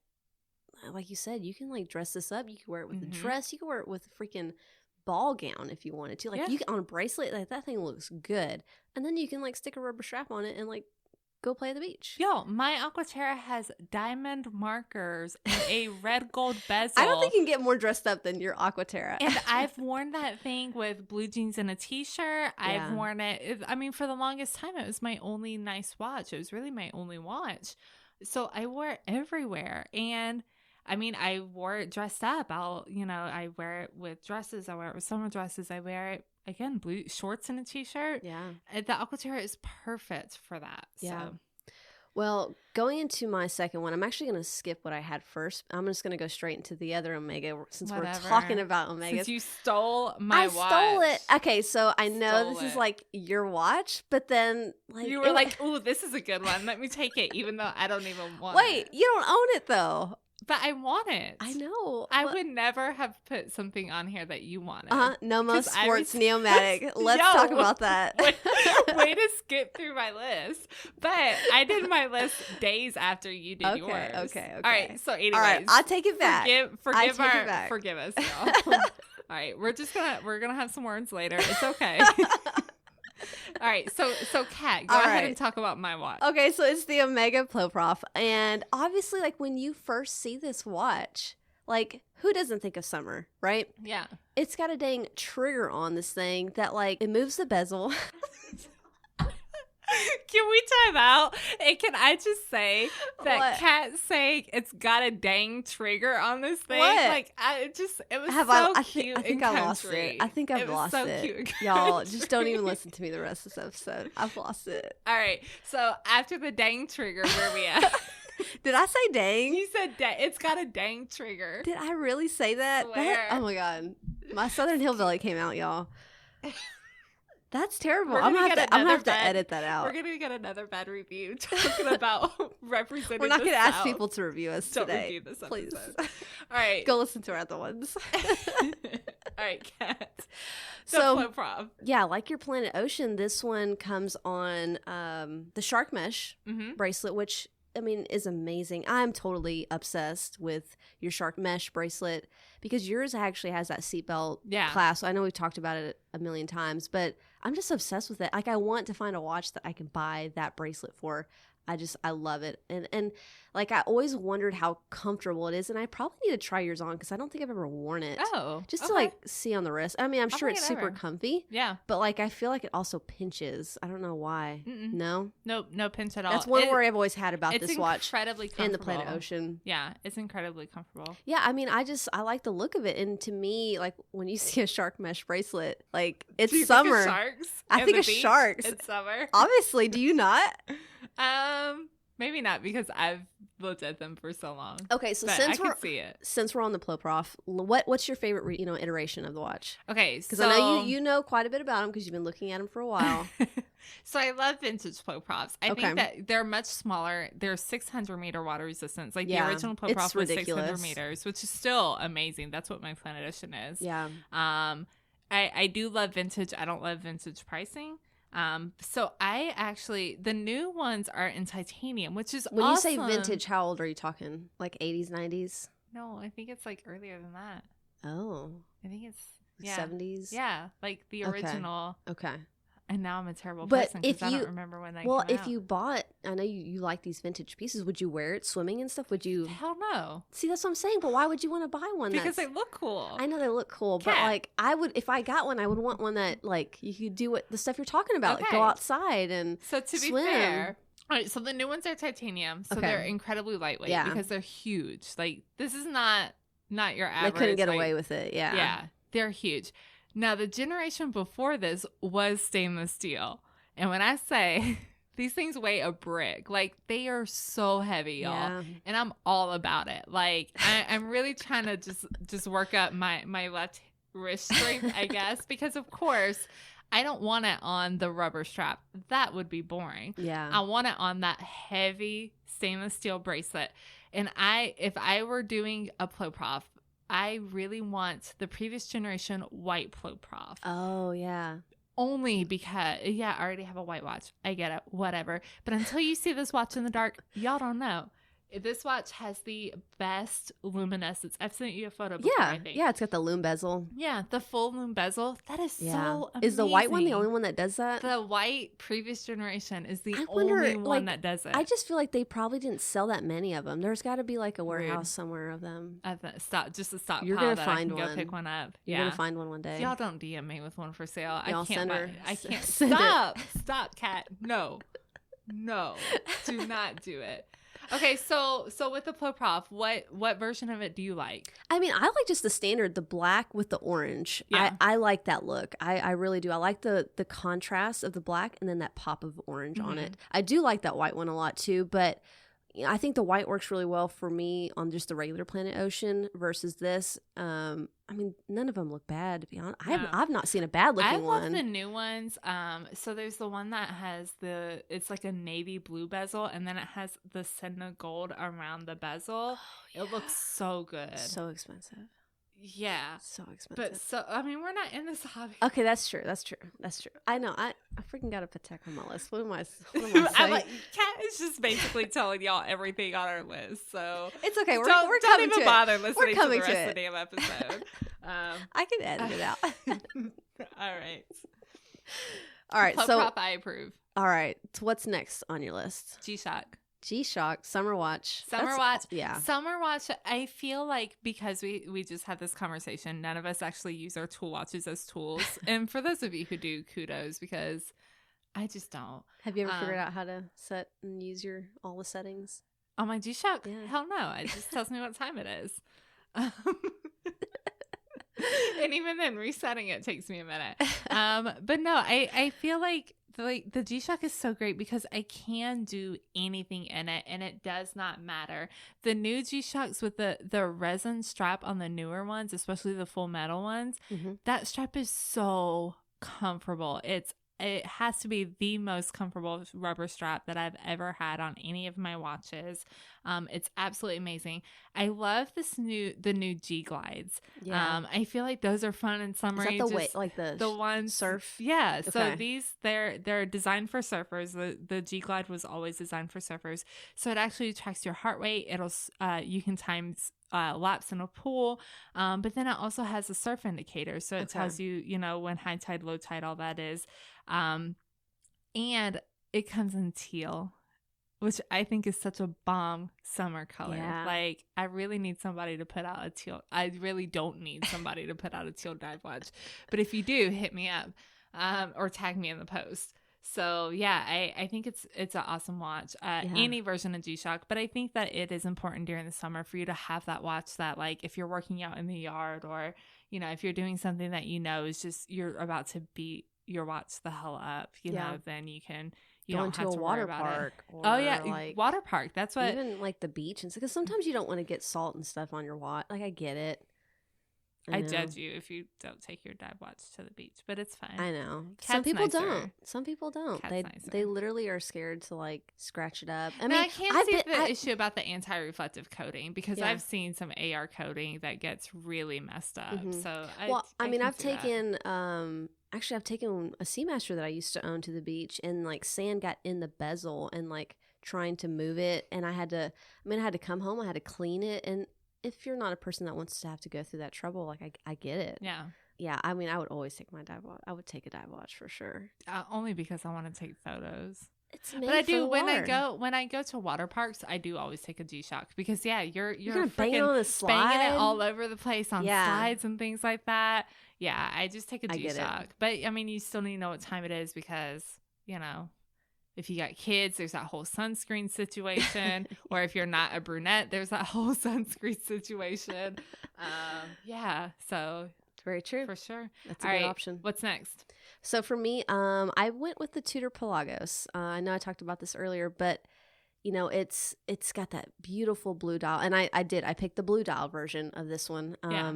S1: like you said, you can like dress this up. You can wear it with a dress. You can wear it with a freaking ball gown if you wanted to. Like you can, on a bracelet, like that thing looks good. And then you can like stick a rubber strap on it and like go play at the beach.
S2: Yo, my Aquaterra has diamond markers and a red gold bezel.
S1: I don't think you can get more dressed up than your Aquaterra.
S2: And I've worn that thing with blue jeans and a t-shirt. I've worn it. I mean, for the longest time, it was my only nice watch. It was really my only watch. So I wore it everywhere. And I mean, I wore it dressed up. I wear it with dresses. I wear it with summer dresses. I wear it, again, blue shorts and a t-shirt.
S1: Yeah.
S2: The Aquaterra is perfect for that.
S1: Yeah.
S2: So.
S1: Well, going into my second one, I'm actually going to skip what I had first. I'm just going to go straight into the other Omega since we're talking about Omegas.
S2: Since you stole my watch.
S1: I stole it. Okay, so I know this is like your watch, but then like
S2: you were like, "Ooh, this is a good one. Let me take it," even though I don't even want it.
S1: Wait, you don't own it though.
S2: But I want it.
S1: I know.
S2: I would never have put something on here that you wanted.
S1: Nomo Sports Neomatic. Let's talk about that.
S2: Way to skip through my list. But I did my list days after you did yours.
S1: Okay.
S2: All right. So anyways.
S1: All right. I'll take it back.
S2: Forgive us, y'all. All right. We're gonna have some words later. It's okay. All right, so Kat, go ahead and talk about my watch.
S1: Okay, so it's the Omega Ploprof, and obviously, like when you first see this watch, like who doesn't think of summer, right?
S2: Yeah,
S1: it's got a dang trigger on this thing that like it moves the bezel.
S2: Can we time out? And can I just say that Kat saying it's got a dang trigger on this thing?
S1: What?
S2: Like, it was cute.
S1: I think I lost it. I think I've lost it.
S2: Cute.
S1: Y'all, just don't even listen to me the rest of this episode. I've lost it.
S2: All right. So after the dang trigger, where are we at?
S1: Did I say dang?
S2: You said it's got a dang trigger.
S1: Did I really say that? Oh my God. My Southern Hillbilly came out, y'all. That's terrible. I'm gonna have to edit that out.
S2: We're gonna get another bad review talking about representing.
S1: We're not gonna
S2: South.
S1: ask people to review us
S2: Don't
S1: today.
S2: Review this
S1: please.
S2: All right,
S1: go listen to our other ones.
S2: All right, Kat.
S1: So
S2: Ploprof.
S1: Yeah, like your Planet Ocean, this one comes on the shark mesh bracelet, which I mean is amazing. I'm totally obsessed with your shark mesh bracelet because yours actually has that seatbelt clasp. I know we've talked about it a million times, but I'm just obsessed with it. Like I want to find a watch that I can buy that bracelet for. I love it. And like I always wondered how comfortable it is, and I probably need to try yours on because I don't think I've ever worn it.
S2: Oh.
S1: Just to like see on the wrist. I mean, I'm sure it's super comfy.
S2: Yeah.
S1: But like I feel like it also pinches. I don't know why. No?
S2: Nope, no pinch at all.
S1: That's one worry I've always had about this watch.
S2: It's incredibly comfortable.
S1: And the Planet Ocean.
S2: Yeah, it's incredibly comfortable.
S1: Yeah, I mean, I like the look of it. And to me, like when you see a shark mesh bracelet, like it's
S2: do you
S1: summer.
S2: Think of sharks?
S1: I think of sharks.
S2: It's summer.
S1: Obviously, do you not?
S2: Maybe not because I've looked at them for so long.
S1: Okay, so since we're on the Ploprof, what's your favorite iteration of the watch?
S2: Okay,
S1: because I know you know quite a bit about them because you've been looking at them for a while.
S2: So I love vintage Ploprofs. I think that they're much smaller. They're 600-meter water resistance. Like the original Ploprof was 600 meters, which is still amazing. That's what my Planet Ocean is.
S1: Yeah.
S2: I do love vintage. I don't love vintage pricing. So I actually, the new ones are in titanium, which is
S1: when
S2: awesome.
S1: You say vintage, how old are you talking? Like 80s, 90s?
S2: No, I think it's like earlier than that.
S1: Oh.
S2: I think it's
S1: 70s?
S2: Yeah, like the original.
S1: Okay.
S2: And now I'm a terrible person because I don't remember when that came out.
S1: Well, if you bought, I know you like these vintage pieces. Would you wear it swimming and stuff? Would you?
S2: Hell no.
S1: See, that's what I'm saying. But why would you want to buy one?
S2: Because they look cool.
S1: I know they look cool, but like I would, if I got one, I would want one that like you could do the stuff you're talking about, like go outside and
S2: so to
S1: swim.
S2: Be fair. All right, so the new ones are titanium, so they're incredibly lightweight because they're huge. Like this is not your average.
S1: They couldn't get away with it. Yeah.
S2: Yeah, they're huge. Now the generation before this was stainless steel. And when I say these things weigh a brick, like they are so heavy, y'all. Yeah. And I'm all about it. Like I'm really trying to just work up my left wrist strength, I guess, because of course I don't want it on the rubber strap. That would be boring.
S1: Yeah.
S2: I want it on that heavy stainless steel bracelet. And if I were doing a Ploprof, I really want the previous generation white Ploprof.
S1: Oh, yeah.
S2: Only because, yeah, I already have a white watch. I get it. Whatever. But until you see this watch in the dark, y'all don't know. This watch has the best luminescence. I've sent you a photo before,
S1: Yeah.
S2: I think.
S1: Yeah, it's got the loom bezel.
S2: Yeah, the full loom bezel. That is
S1: Yeah.
S2: so amazing.
S1: Is the white one the only one that does that?
S2: The white previous generation is the
S1: I wonder,
S2: only one
S1: like,
S2: that does it.
S1: I just feel like they probably didn't sell that many of them. There's got to be like a warehouse
S2: Rude.
S1: somewhere of them.
S2: Just a stockpile
S1: You're gonna
S2: that
S1: find
S2: I can
S1: one.
S2: go pick one up.
S1: You're going to find one day.
S2: Y'all don't DM me with one for sale.
S1: Y'all
S2: I can't
S1: send
S2: buy
S1: her.
S2: it. I can't.
S1: Send
S2: Stop. Stop, Kat. No. Do not do it. Okay, so with the Ploprof, what version of it do you like?
S1: I mean, I like just the standard, the black with the orange.
S2: Yeah.
S1: I like that look. I really do. I like the contrast of the black and then that pop of orange on it. I do like that white one a lot too, but I think the white works really well for me on just the regular Planet Ocean versus this. I mean, none of them look bad, to be honest.
S2: No.
S1: I've not seen a bad looking one.
S2: I love the new ones. So there's the one that has it's like a navy blue bezel, and then it has the Senna gold around the bezel.
S1: Yeah.
S2: It looks so good.
S1: So expensive.
S2: Yeah.
S1: So expensive.
S2: But I mean, we're not in this hobby.
S1: Okay, that's true. I know. I freaking got a Patek on my list. What am I
S2: I'm
S1: saying?
S2: like, Kat is just basically telling y'all everything on our list. So
S1: It's okay. We're
S2: don't
S1: coming
S2: even
S1: to
S2: bother
S1: it.
S2: listening to the
S1: coming
S2: rest
S1: to
S2: of
S1: it.
S2: the damn episode.
S1: I can edit it out.
S2: All right.
S1: All right.
S2: Ploprop, I approve.
S1: All right. So what's next on your list?
S2: G-Shock.
S1: G-Shock, Summer Watch.
S2: Summer Watch.
S1: Yeah.
S2: Summer Watch, I feel like because we just had this conversation, none of us actually use our tool watches as tools. And for those of you who do, kudos, because I just don't.
S1: Have you ever figured out how to set and use all the settings?
S2: On my G-Shock?
S1: Yeah.
S2: Hell no. It just tells me what time it is. And even then, resetting it takes me a minute. But no, I feel like the G-Shock is so great because I can do anything in it, and it does not matter. The new G-Shocks with the resin strap on the newer ones, especially the full metal ones, that strap is so comfortable. It has to be the most comfortable rubber strap that I've ever had on any of my watches. It's absolutely amazing. I love the new G Glides.
S1: Yeah.
S2: I feel like those are fun in summer.
S1: Is that the way, like the
S2: ones
S1: surf?
S2: Yeah.
S1: Okay.
S2: So they're designed for surfers. The G Glide was always designed for surfers. So it actually tracks your heart rate. It'll you can time laps in a pool, but then it also has a surf indicator, so it tells you when high tide, low tide, all that is, and it comes in teal, which I think is such a bomb summer color.
S1: Yeah.
S2: Like, I really need somebody to put out a teal. I really don't need somebody to put out a teal dive watch, but if you do, hit me up or tag me in the post. So yeah, I think it's an awesome watch, any version of G-Shock, but I think that it is important during the summer for you to have that watch that, like, if you're working out in the yard or, if you're doing something that is just, you're about to beat your watch the hell up, then you can, you
S1: Go
S2: don't
S1: into
S2: have
S1: a
S2: to
S1: water
S2: worry about
S1: park.
S2: it.
S1: Or
S2: Oh yeah,
S1: like,
S2: water park. That's what.
S1: Even like the beach, and because sometimes you don't want to get salt and stuff on your watch. Like, I get it.
S2: I judge you if you don't take your dive watch to the beach, but it's fine.
S1: I know.
S2: Cat's
S1: Some people
S2: nicer.
S1: don't. Some people don't.
S2: Cat's nicer.
S1: They literally are scared to like scratch it up.
S2: I can't see the issue about the anti-reflective coating because
S1: Yeah.
S2: I've seen some AR coating that gets really messed up. So
S1: I've taken I've taken a Seamaster that I used to own to the beach, and like sand got in the bezel and like trying to move it, and I had to come home, I had to clean it, and if you're not a person that wants to have to go through that trouble, like I get it.
S2: Yeah.
S1: Yeah, I mean, I would always take my dive watch. I would take a dive watch for sure.
S2: Only because I want to take photos.
S1: It's made
S2: But I
S1: for
S2: do
S1: the
S2: when
S1: water.
S2: I go to water parks, I do always take a G-Shock because you're
S1: gonna bang it on a
S2: freaking banging it
S1: slide?
S2: all over the place on
S1: Yeah.
S2: slides and things like that. Yeah, I just take a
S1: I get it.
S2: G-Shock. But I mean, you still need to know what time it is because if you got kids, there's that whole sunscreen situation. Or if you're not a brunette, there's that whole sunscreen situation. So
S1: It's very true.
S2: for sure.
S1: That's a
S2: All
S1: good
S2: right,
S1: option.
S2: what's next?
S1: So for me, I went with the Tudor Pelagos. I know I talked about this earlier, but it's got that beautiful blue dial, and I picked the blue dial version of this one.
S2: Yeah.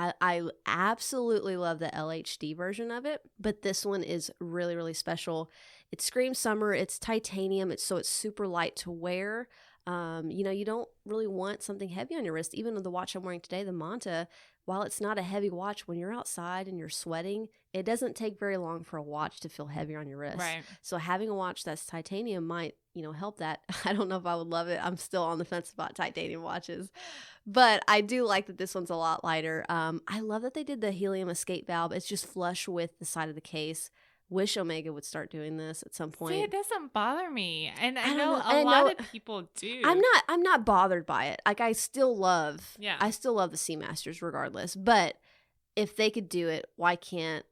S1: I absolutely love the LHD version of it, but this one is really, really special. It screams summer. It's titanium. It's super light to wear. You don't really want something heavy on your wrist. Even with the watch I'm wearing today, the Manta, while it's not a heavy watch, when you're outside and you're sweating, it doesn't take very long for a watch to feel heavier on your wrist.
S2: Right.
S1: So having a watch that's titanium might, help that. I don't know if I would love it. I'm still on the fence about titanium watches. But I do like that this one's a lot lighter. I love that they did the helium escape valve. It's just flush with the side of the case. Wish Omega would start doing this at some point.
S2: See, it doesn't bother me, and I
S1: don't
S2: know
S1: know.
S2: a lot of people do.
S1: I'm not bothered by it. Like I still love the Seamasters regardless. But if they could do it, why can't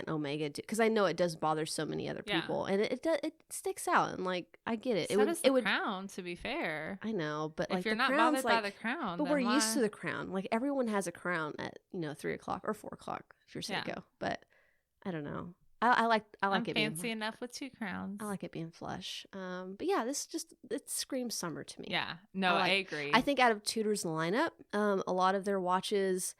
S1: Omega do? Because I know it does bother so many other people, and it sticks out. And like I get it.
S2: So does the crown. To be fair,
S1: I know, but
S2: if
S1: like
S2: you're
S1: the
S2: not
S1: crown's
S2: bothered by the crown,
S1: but
S2: then
S1: we're
S2: why?
S1: used to the crown. Like everyone has a crown at 3:00 or 4:00 if you're Seiko. But I don't know. I like
S2: I'm
S1: it
S2: fancy
S1: being,
S2: enough with 2 crowns.
S1: I like it being flush. But yeah, it screams summer to me.
S2: Yeah, no, I agree.
S1: I think out of Tudor's lineup, a lot of their watches,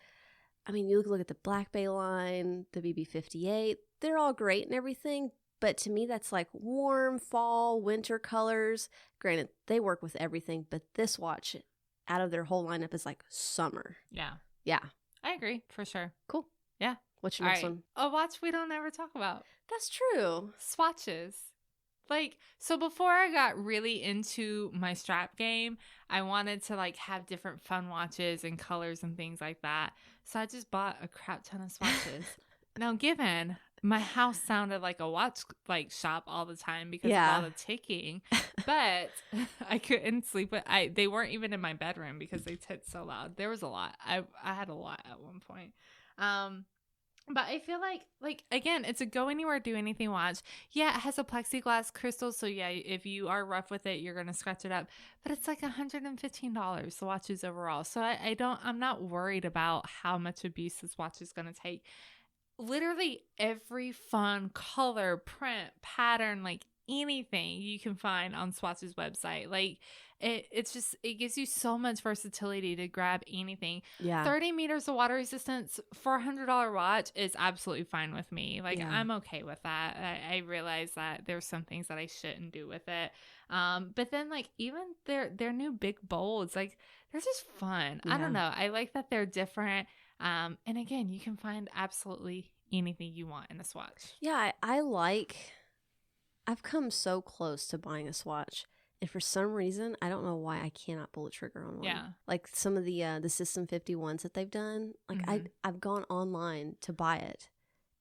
S1: I mean, you look at the Black Bay line, the BB58, they're all great and everything. But to me, that's like warm fall, winter colors. Granted, they work with everything, but this watch out of their whole lineup is like summer.
S2: Yeah.
S1: Yeah.
S2: I agree for sure.
S1: Cool.
S2: Yeah.
S1: What's your next one?
S2: A watch we don't ever talk about.
S1: That's true.
S2: Swatches. Like, so before I got really into my strap game, I wanted to like have different fun watches and colors and things like that. So I just bought a crap ton of swatches. Now, given my house sounded like a watch like shop all the time because of all the ticking, but I couldn't sleep with. They weren't even in my bedroom because they ticked so loud. There was a lot. I had a lot at one point. But I feel like again, it's a go anywhere, do anything watch. Yeah, it has a plexiglass crystal, so yeah, if you are rough with it, you're gonna scratch it up. But it's like $115, the watches overall. So I'm not worried about how much abuse this watch is gonna take. Literally every fun color, print, pattern, like anything you can find on Swatch's website. Like it gives you so much versatility to grab anything. Yeah. 30 meters of water resistance for $100 watch is absolutely fine with me. Like I'm okay with that. I realize that there's some things that I shouldn't do with it. But then like even their new big bolds, like they're just fun. Yeah. I don't know. I like that they're different. And again, you can find absolutely anything you want in a swatch. Yeah,
S1: I've come so close to buying a swatch, and for some reason, I don't know why I cannot pull the trigger on one.
S2: Yeah, like
S1: some of the System 51s that they've done. Like I've gone online to buy it,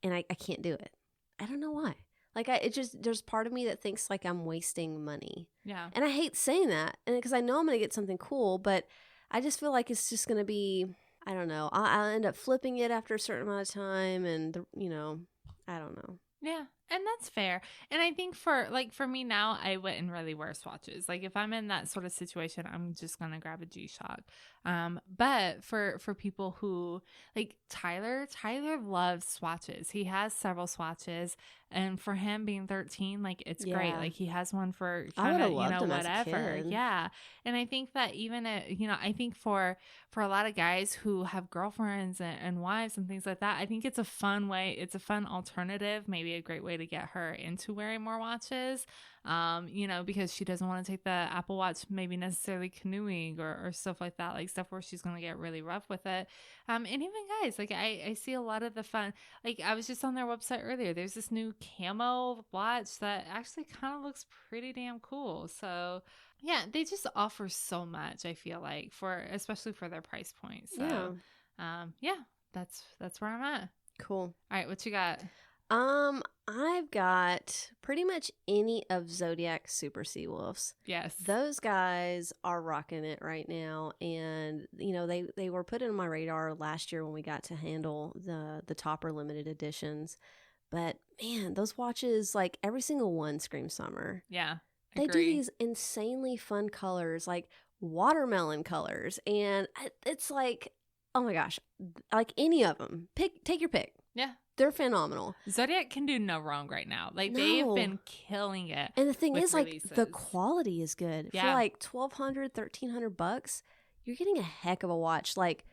S1: and I can't do it. I don't know why. Like there's part of me that thinks like I'm wasting money.
S2: Yeah,
S1: and I hate saying that, and because I know I'm gonna get something cool, but I just feel like it's just gonna be. I don't know. I'll end up flipping it after a certain amount of time, and I don't know.
S2: Yeah, and that's fair. And I think for me now, I wouldn't really wear swatches. Like if I'm in that sort of situation, I'm just gonna grab a G-Shock. But for people who like Tyler loves swatches. He has several swatches, and for him being 13, like it's great. Like he has one for kind of whatever. Yeah, and I think that even I think for a lot of guys who have girlfriends and wives and things like that, I think it's a fun way. It's a fun alternative. Maybe a great way to get her into wearing more watches. Because she doesn't want to take the Apple Watch maybe necessarily canoeing or stuff like that, like stuff where she's going to get really rough with it. And even guys, like I see a lot of the fun, like I was just on their website earlier. There's this new camo watch that actually kind of looks pretty damn cool. So yeah, they just offer so much, I feel like, especially for their price point. So that's where I'm at.
S1: Cool.
S2: All right, what you got?
S1: I've got pretty much any of Zodiac Super Seawolves.
S2: Yes.
S1: Those guys are rocking it right now. And, they were put in my radar last year when we got to handle the Topper limited editions. But, man, those watches, like, every single one screams summer.
S2: Yeah,
S1: They do these insanely fun colors, like watermelon colors. And it's like, oh, my gosh, like any of them. Take your pick.
S2: Yeah.
S1: They're phenomenal.
S2: Zodiac can do no wrong right now. Like they've been killing it.
S1: And the thing is, releases. Like the quality is good. Yeah. For like $1,200, $1,300, you're getting a heck of a watch. Like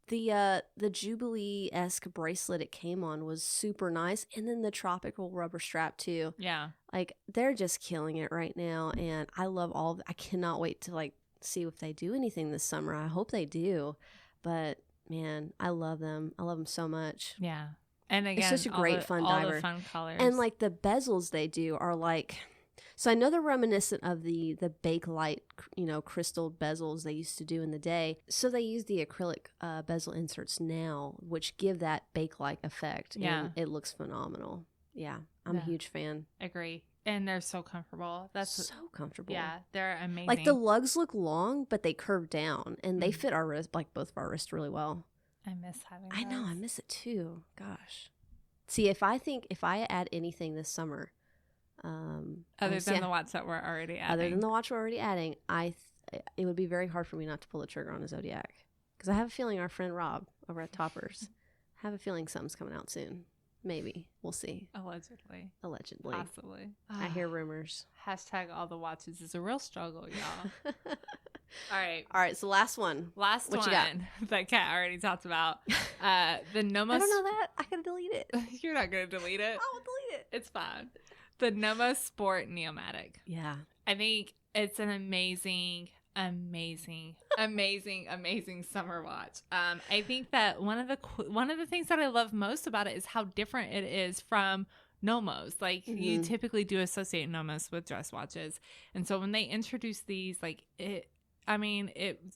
S1: the Jubilee-esque bracelet it came on was super nice, and then the tropical rubber strap too.
S2: Yeah.
S1: Like they're just killing it right now, and I love all of it. I cannot wait to like see if they do anything this summer. I hope they do. But man, I love them. I love them so much.
S2: Yeah. And again,
S1: it's such a great fun diver.
S2: All the fun colors.
S1: And like the bezels they do are like, so I know they're reminiscent of the Bakelite, crystal bezels they used to do in the day. So they use the acrylic bezel inserts now, which give that Bakelite effect.
S2: Yeah.
S1: And it looks phenomenal. Yeah. I'm a huge fan.
S2: Agree. And they're so comfortable. That's
S1: so comfortable.
S2: Yeah, they're amazing.
S1: Like the lugs look long, but they curve down and they fit our wrist, like both of our wrists really well.
S2: I miss having those.
S1: I know, I miss it too. Gosh. See, if I add anything this summer,
S2: other than the watch that we're already adding,
S1: it would be very hard for me not to pull the trigger on a Zodiac, because I have a feeling our friend Rob over at Toppers, I have a feeling something's coming out soon. Maybe. We'll see.
S2: Allegedly.
S1: Possibly. I hear rumors.
S2: Hashtag all the watches is a real struggle, y'all. All right.
S1: So last one.
S2: What you got? That Kat already talked about. The Nomos.
S1: I don't know that. I gotta delete it.
S2: You're not gonna delete it.
S1: I will delete it.
S2: It's fine. The Nomos Sport Neomatic.
S1: Yeah.
S2: I think it's an amazing summer watch. I think that one of the things that I love most about it is how different it is from Nomos. Like you typically do associate Nomos with dress watches, and so when they introduced these, it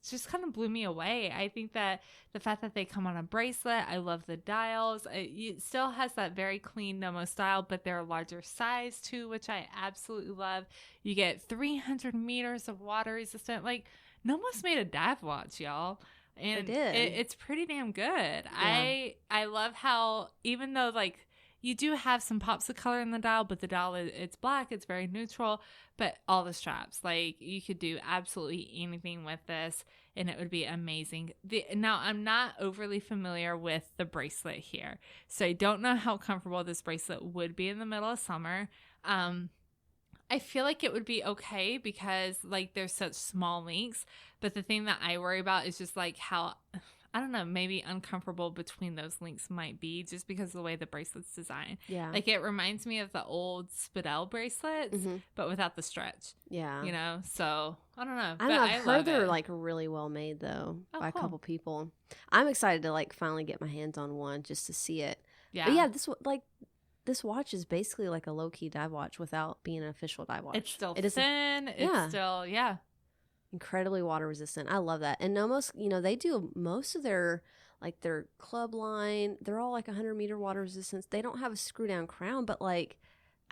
S2: just kind of blew me away. I think that the fact that they come on a bracelet, I love the dials. It still has that very clean Nomos style, but they're a larger size too, which I absolutely love. You get 300 meters of water resistant. Like Nomos made a dive watch, y'all. And it's pretty damn good. Yeah. I love how, even though like you do have some pops of color in the dial, but the dial it's black, it's very neutral, but all the straps, like you could do absolutely anything with this and it would be amazing. Now I'm not overly familiar with the bracelet here, so I don't know how comfortable this bracelet would be in the middle of summer. I feel like it would be okay because like there's such small links, but the thing that I worry about is just like how, I don't know, maybe uncomfortable between those links might be just because of the way the bracelet's designed. Yeah. Like it reminds me of the old Spadell bracelets, but without the stretch. Yeah. So I don't know.
S1: I've heard they're like really well made though by a couple people. I'm excited to like finally get my hands on one just to see it. Yeah. But yeah, this watch is basically like a low-key dive watch without being an official dive watch.
S2: It's still thin. It's still,
S1: incredibly water resistant. I love that. And Nomos, they do most of their club line. They're all like 100-meter water resistance. They don't have a screw-down crown, but like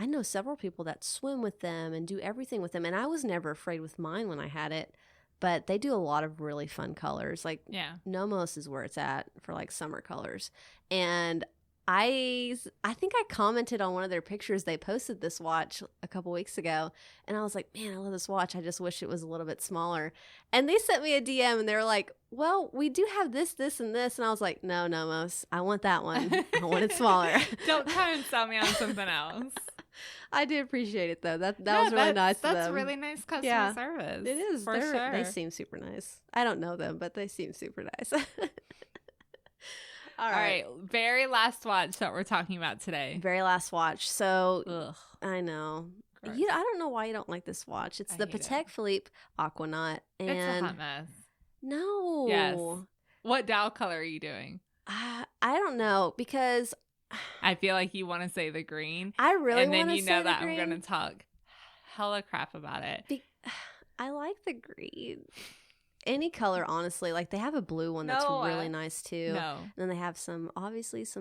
S1: I know several people that swim with them and do everything with them. And I was never afraid with mine when I had it. But they do a lot of really fun colors. Like Nomos is where it's at for like summer colors. And I think I commented on one of their pictures. They posted this watch a couple weeks ago, and I was like, man, I love this watch. I just wish it was a little bit smaller. And they sent me a DM, and they were like, well, we do have this, this, and this. And I was like, no, Nomos, I want that one. I want it smaller.
S2: Don't try and sell me on something else.
S1: I do appreciate it, though. That was really nice of them.
S2: That's really nice customer service.
S1: It is.
S2: For sure.
S1: They seem super nice. I don't know them, but they seem super nice. All right.
S2: Very last watch that we're talking about today.
S1: Very last watch. So, I know. I don't know why you don't like this watch. It's the Patek Philippe Aquanaut. And
S2: it's a hot mess.
S1: No.
S2: Yes. What dial color are you doing?
S1: I don't know, because
S2: I feel like you want to say the green.
S1: I really want to say the green.
S2: And then you know that I'm going to talk hella crap about it.
S1: I like the green. Any color, honestly. Like they have a blue one that's really nice too.
S2: No.
S1: And then they have some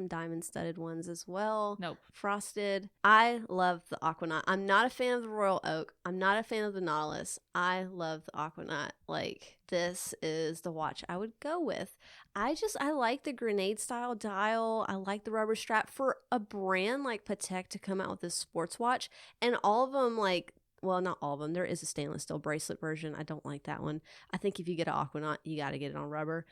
S1: diamond studded ones as well.
S2: Nope.
S1: Frosted. I love the Aquanaut. I'm not a fan of the Royal Oak. I'm not a fan of the Nautilus. I love the Aquanaut. Like this is the watch I would go with. I like the grenade style dial. I like the rubber strap. For a brand like Patek to come out with this sports watch, and all of them well, not all of them. There is a stainless steel bracelet version. I don't like that one. I think if you get an Aquanaut, you got to get it on rubber.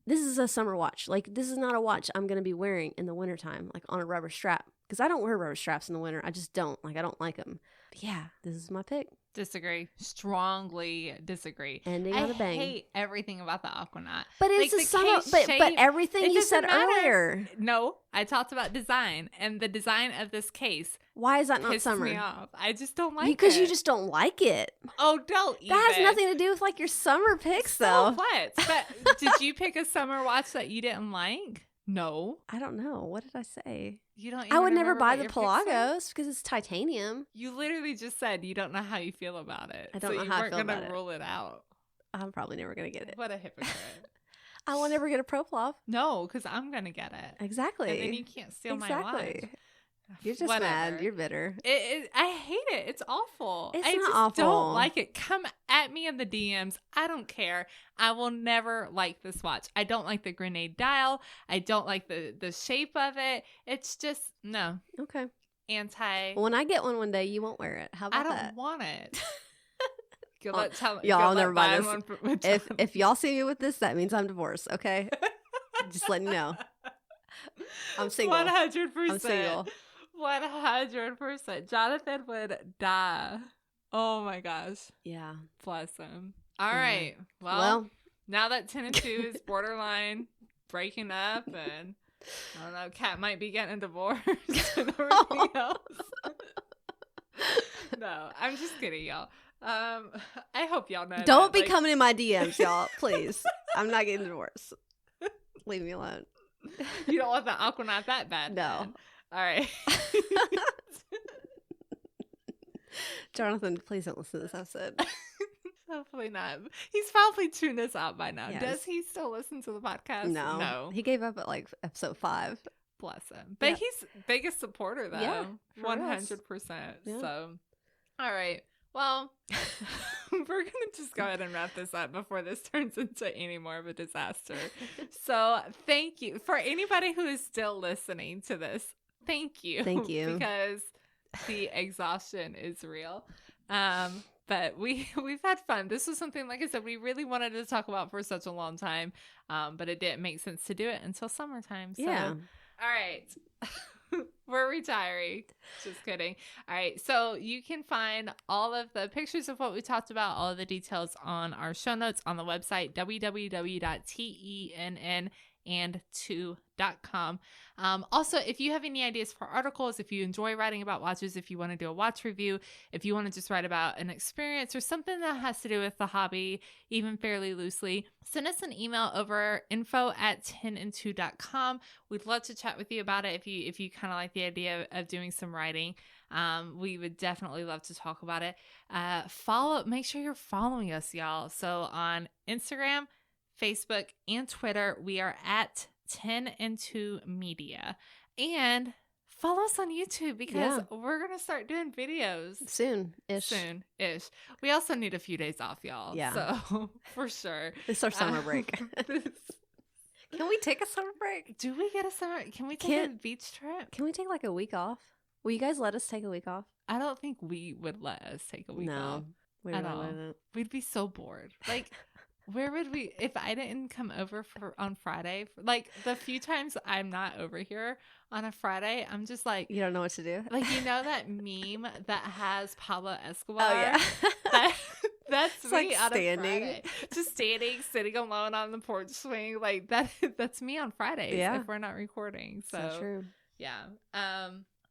S1: This is a summer watch. Like, this is not a watch I'm going to be wearing in the wintertime, like on a rubber strap. Because I don't wear rubber straps in the winter. I just don't. Like, I don't like them. But yeah, this is my pick.
S2: Disagree. Strongly disagree.
S1: Ending on a bang.
S2: I hate everything about the Aquanaut.
S1: But it's
S2: like
S1: a summer. But everything you said earlier.
S2: No, I talked about design, and the design of this case.
S1: Why is that not
S2: pissed
S1: summer?
S2: Me off. I just don't like
S1: because
S2: it.
S1: you just don't like it.
S2: Oh, don't.
S1: That has nothing to do with like your summer picks, though.
S2: What? But did you pick a summer watch that you didn't like? No.
S1: I don't know. What did I say?
S2: You don't.
S1: I would never buy the Pelagos because it's titanium.
S2: You literally just said you don't know how you feel about it.
S1: I don't know how I feel about it.
S2: You weren't gonna rule it out.
S1: I'm probably never gonna get it.
S2: What a hypocrite.
S1: I will never get a ProPlov.
S2: No, because I'm gonna get it.
S1: Exactly.
S2: And then you can't steal my watch.
S1: You're just mad. You're bitter.
S2: I hate it. It's awful.
S1: It's
S2: I
S1: not
S2: just
S1: awful.
S2: don't like it. Come at me in the DMs. I don't care. I will never like this watch. I don't like the grenade dial. I don't like the shape of it. It's just, no.
S1: Okay.
S2: Anti.
S1: Well, when I get one day, you won't wear it. How about that?
S2: I don't want it.
S1: Y'all never buy this. If y'all see me with this, that means I'm divorced. Okay. Just letting you know. I'm single.
S2: 100%.
S1: I'm single.
S2: 100%. Jonathan would die. Oh my gosh.
S1: Yeah.
S2: Bless him. All right. Well, now that Tenn and 2 is borderline breaking up, and I don't know, Kat might be getting a divorce and everything else. No, I'm just kidding, y'all. I hope y'all know.
S1: Don't be coming in my DMs, y'all. Please. I'm not getting divorced. Leave me alone.
S2: You don't want the Aquanaut that bad.
S1: No.
S2: Then. All right.
S1: Jonathan, please don't listen to this episode.
S2: Hopefully not. He's probably tuned us out by now.
S1: Yes.
S2: Does he still listen to the podcast?
S1: No. He gave up at like episode 5.
S2: Bless him. But he's biggest supporter though.
S1: Yeah,
S2: 100%.
S1: Yeah.
S2: So, all right. Well, we're going to just go ahead and wrap this up before this turns into any more of a disaster. So thank you. For anybody who is still listening to this, thank you.
S1: Thank you.
S2: Because the exhaustion is real. But we've had fun. This was something, like I said, we really wanted to talk about for such a long time. But it didn't make sense to do it until summertime. So.
S1: Yeah.
S2: All right. We're retiring. Just kidding. All right. So you can find all of the pictures of what we talked about, all of the details on our show notes on the website, www.tennand2.com. Also, if you have any ideas for articles, if you enjoy writing about watches, if you want to do a watch review, if you want to just write about an experience or something that has to do with the hobby, even fairly loosely, send us an email over info@tennand2.com. We'd love to chat with you about it if you kind of like the idea of doing some writing. We would definitely love to talk about it. Make sure you're following us, y'all. So on Instagram, Facebook, and Twitter, we are at Tenn and 2 Media. And follow us on YouTube because we're going to start doing videos.
S1: Soon-ish.
S2: We also need a few days off, y'all.
S1: Yeah.
S2: So, for sure.
S1: It's our summer break. Can we take a summer break?
S2: Do we get a summer? Can we take a beach trip?
S1: Can we take like a week off? Will you guys let us take a week off?
S2: I don't think we would let us take a week off.
S1: We really wouldn't.
S2: We'd be so bored. Like, where would we, if I didn't come over on Friday, like the few times I'm not over here on a Friday, I'm just like,
S1: you don't know what to do.
S2: Like, you know that meme that has Pablo Escobar?
S1: Oh, yeah.
S2: That's
S1: it's
S2: me
S1: like
S2: on
S1: standing.
S2: a Friday. Just standing, sitting alone on the porch swing. Like that's me on Fridays if we're not recording. So
S1: true.
S2: Yeah.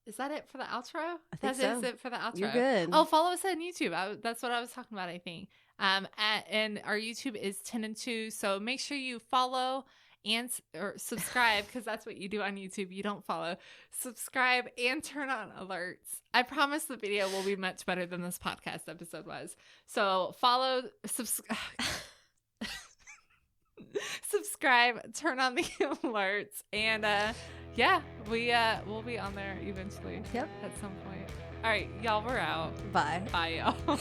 S2: Is that it for the outro?
S1: I think so.
S2: That is it for the outro.
S1: You're good.
S2: Oh, follow us on YouTube. That's what I was talking about, I think. And our YouTube is Tenn and 2. So make sure you follow or subscribe because that's what you do on YouTube. You don't follow. Subscribe and turn on alerts. I promise the video will be much better than this podcast episode was. So follow, subscribe, turn on the alerts, and we'll be on there eventually.
S1: Yep.
S2: At some point. All right, y'all, we're out.
S1: Bye.
S2: Bye, y'all.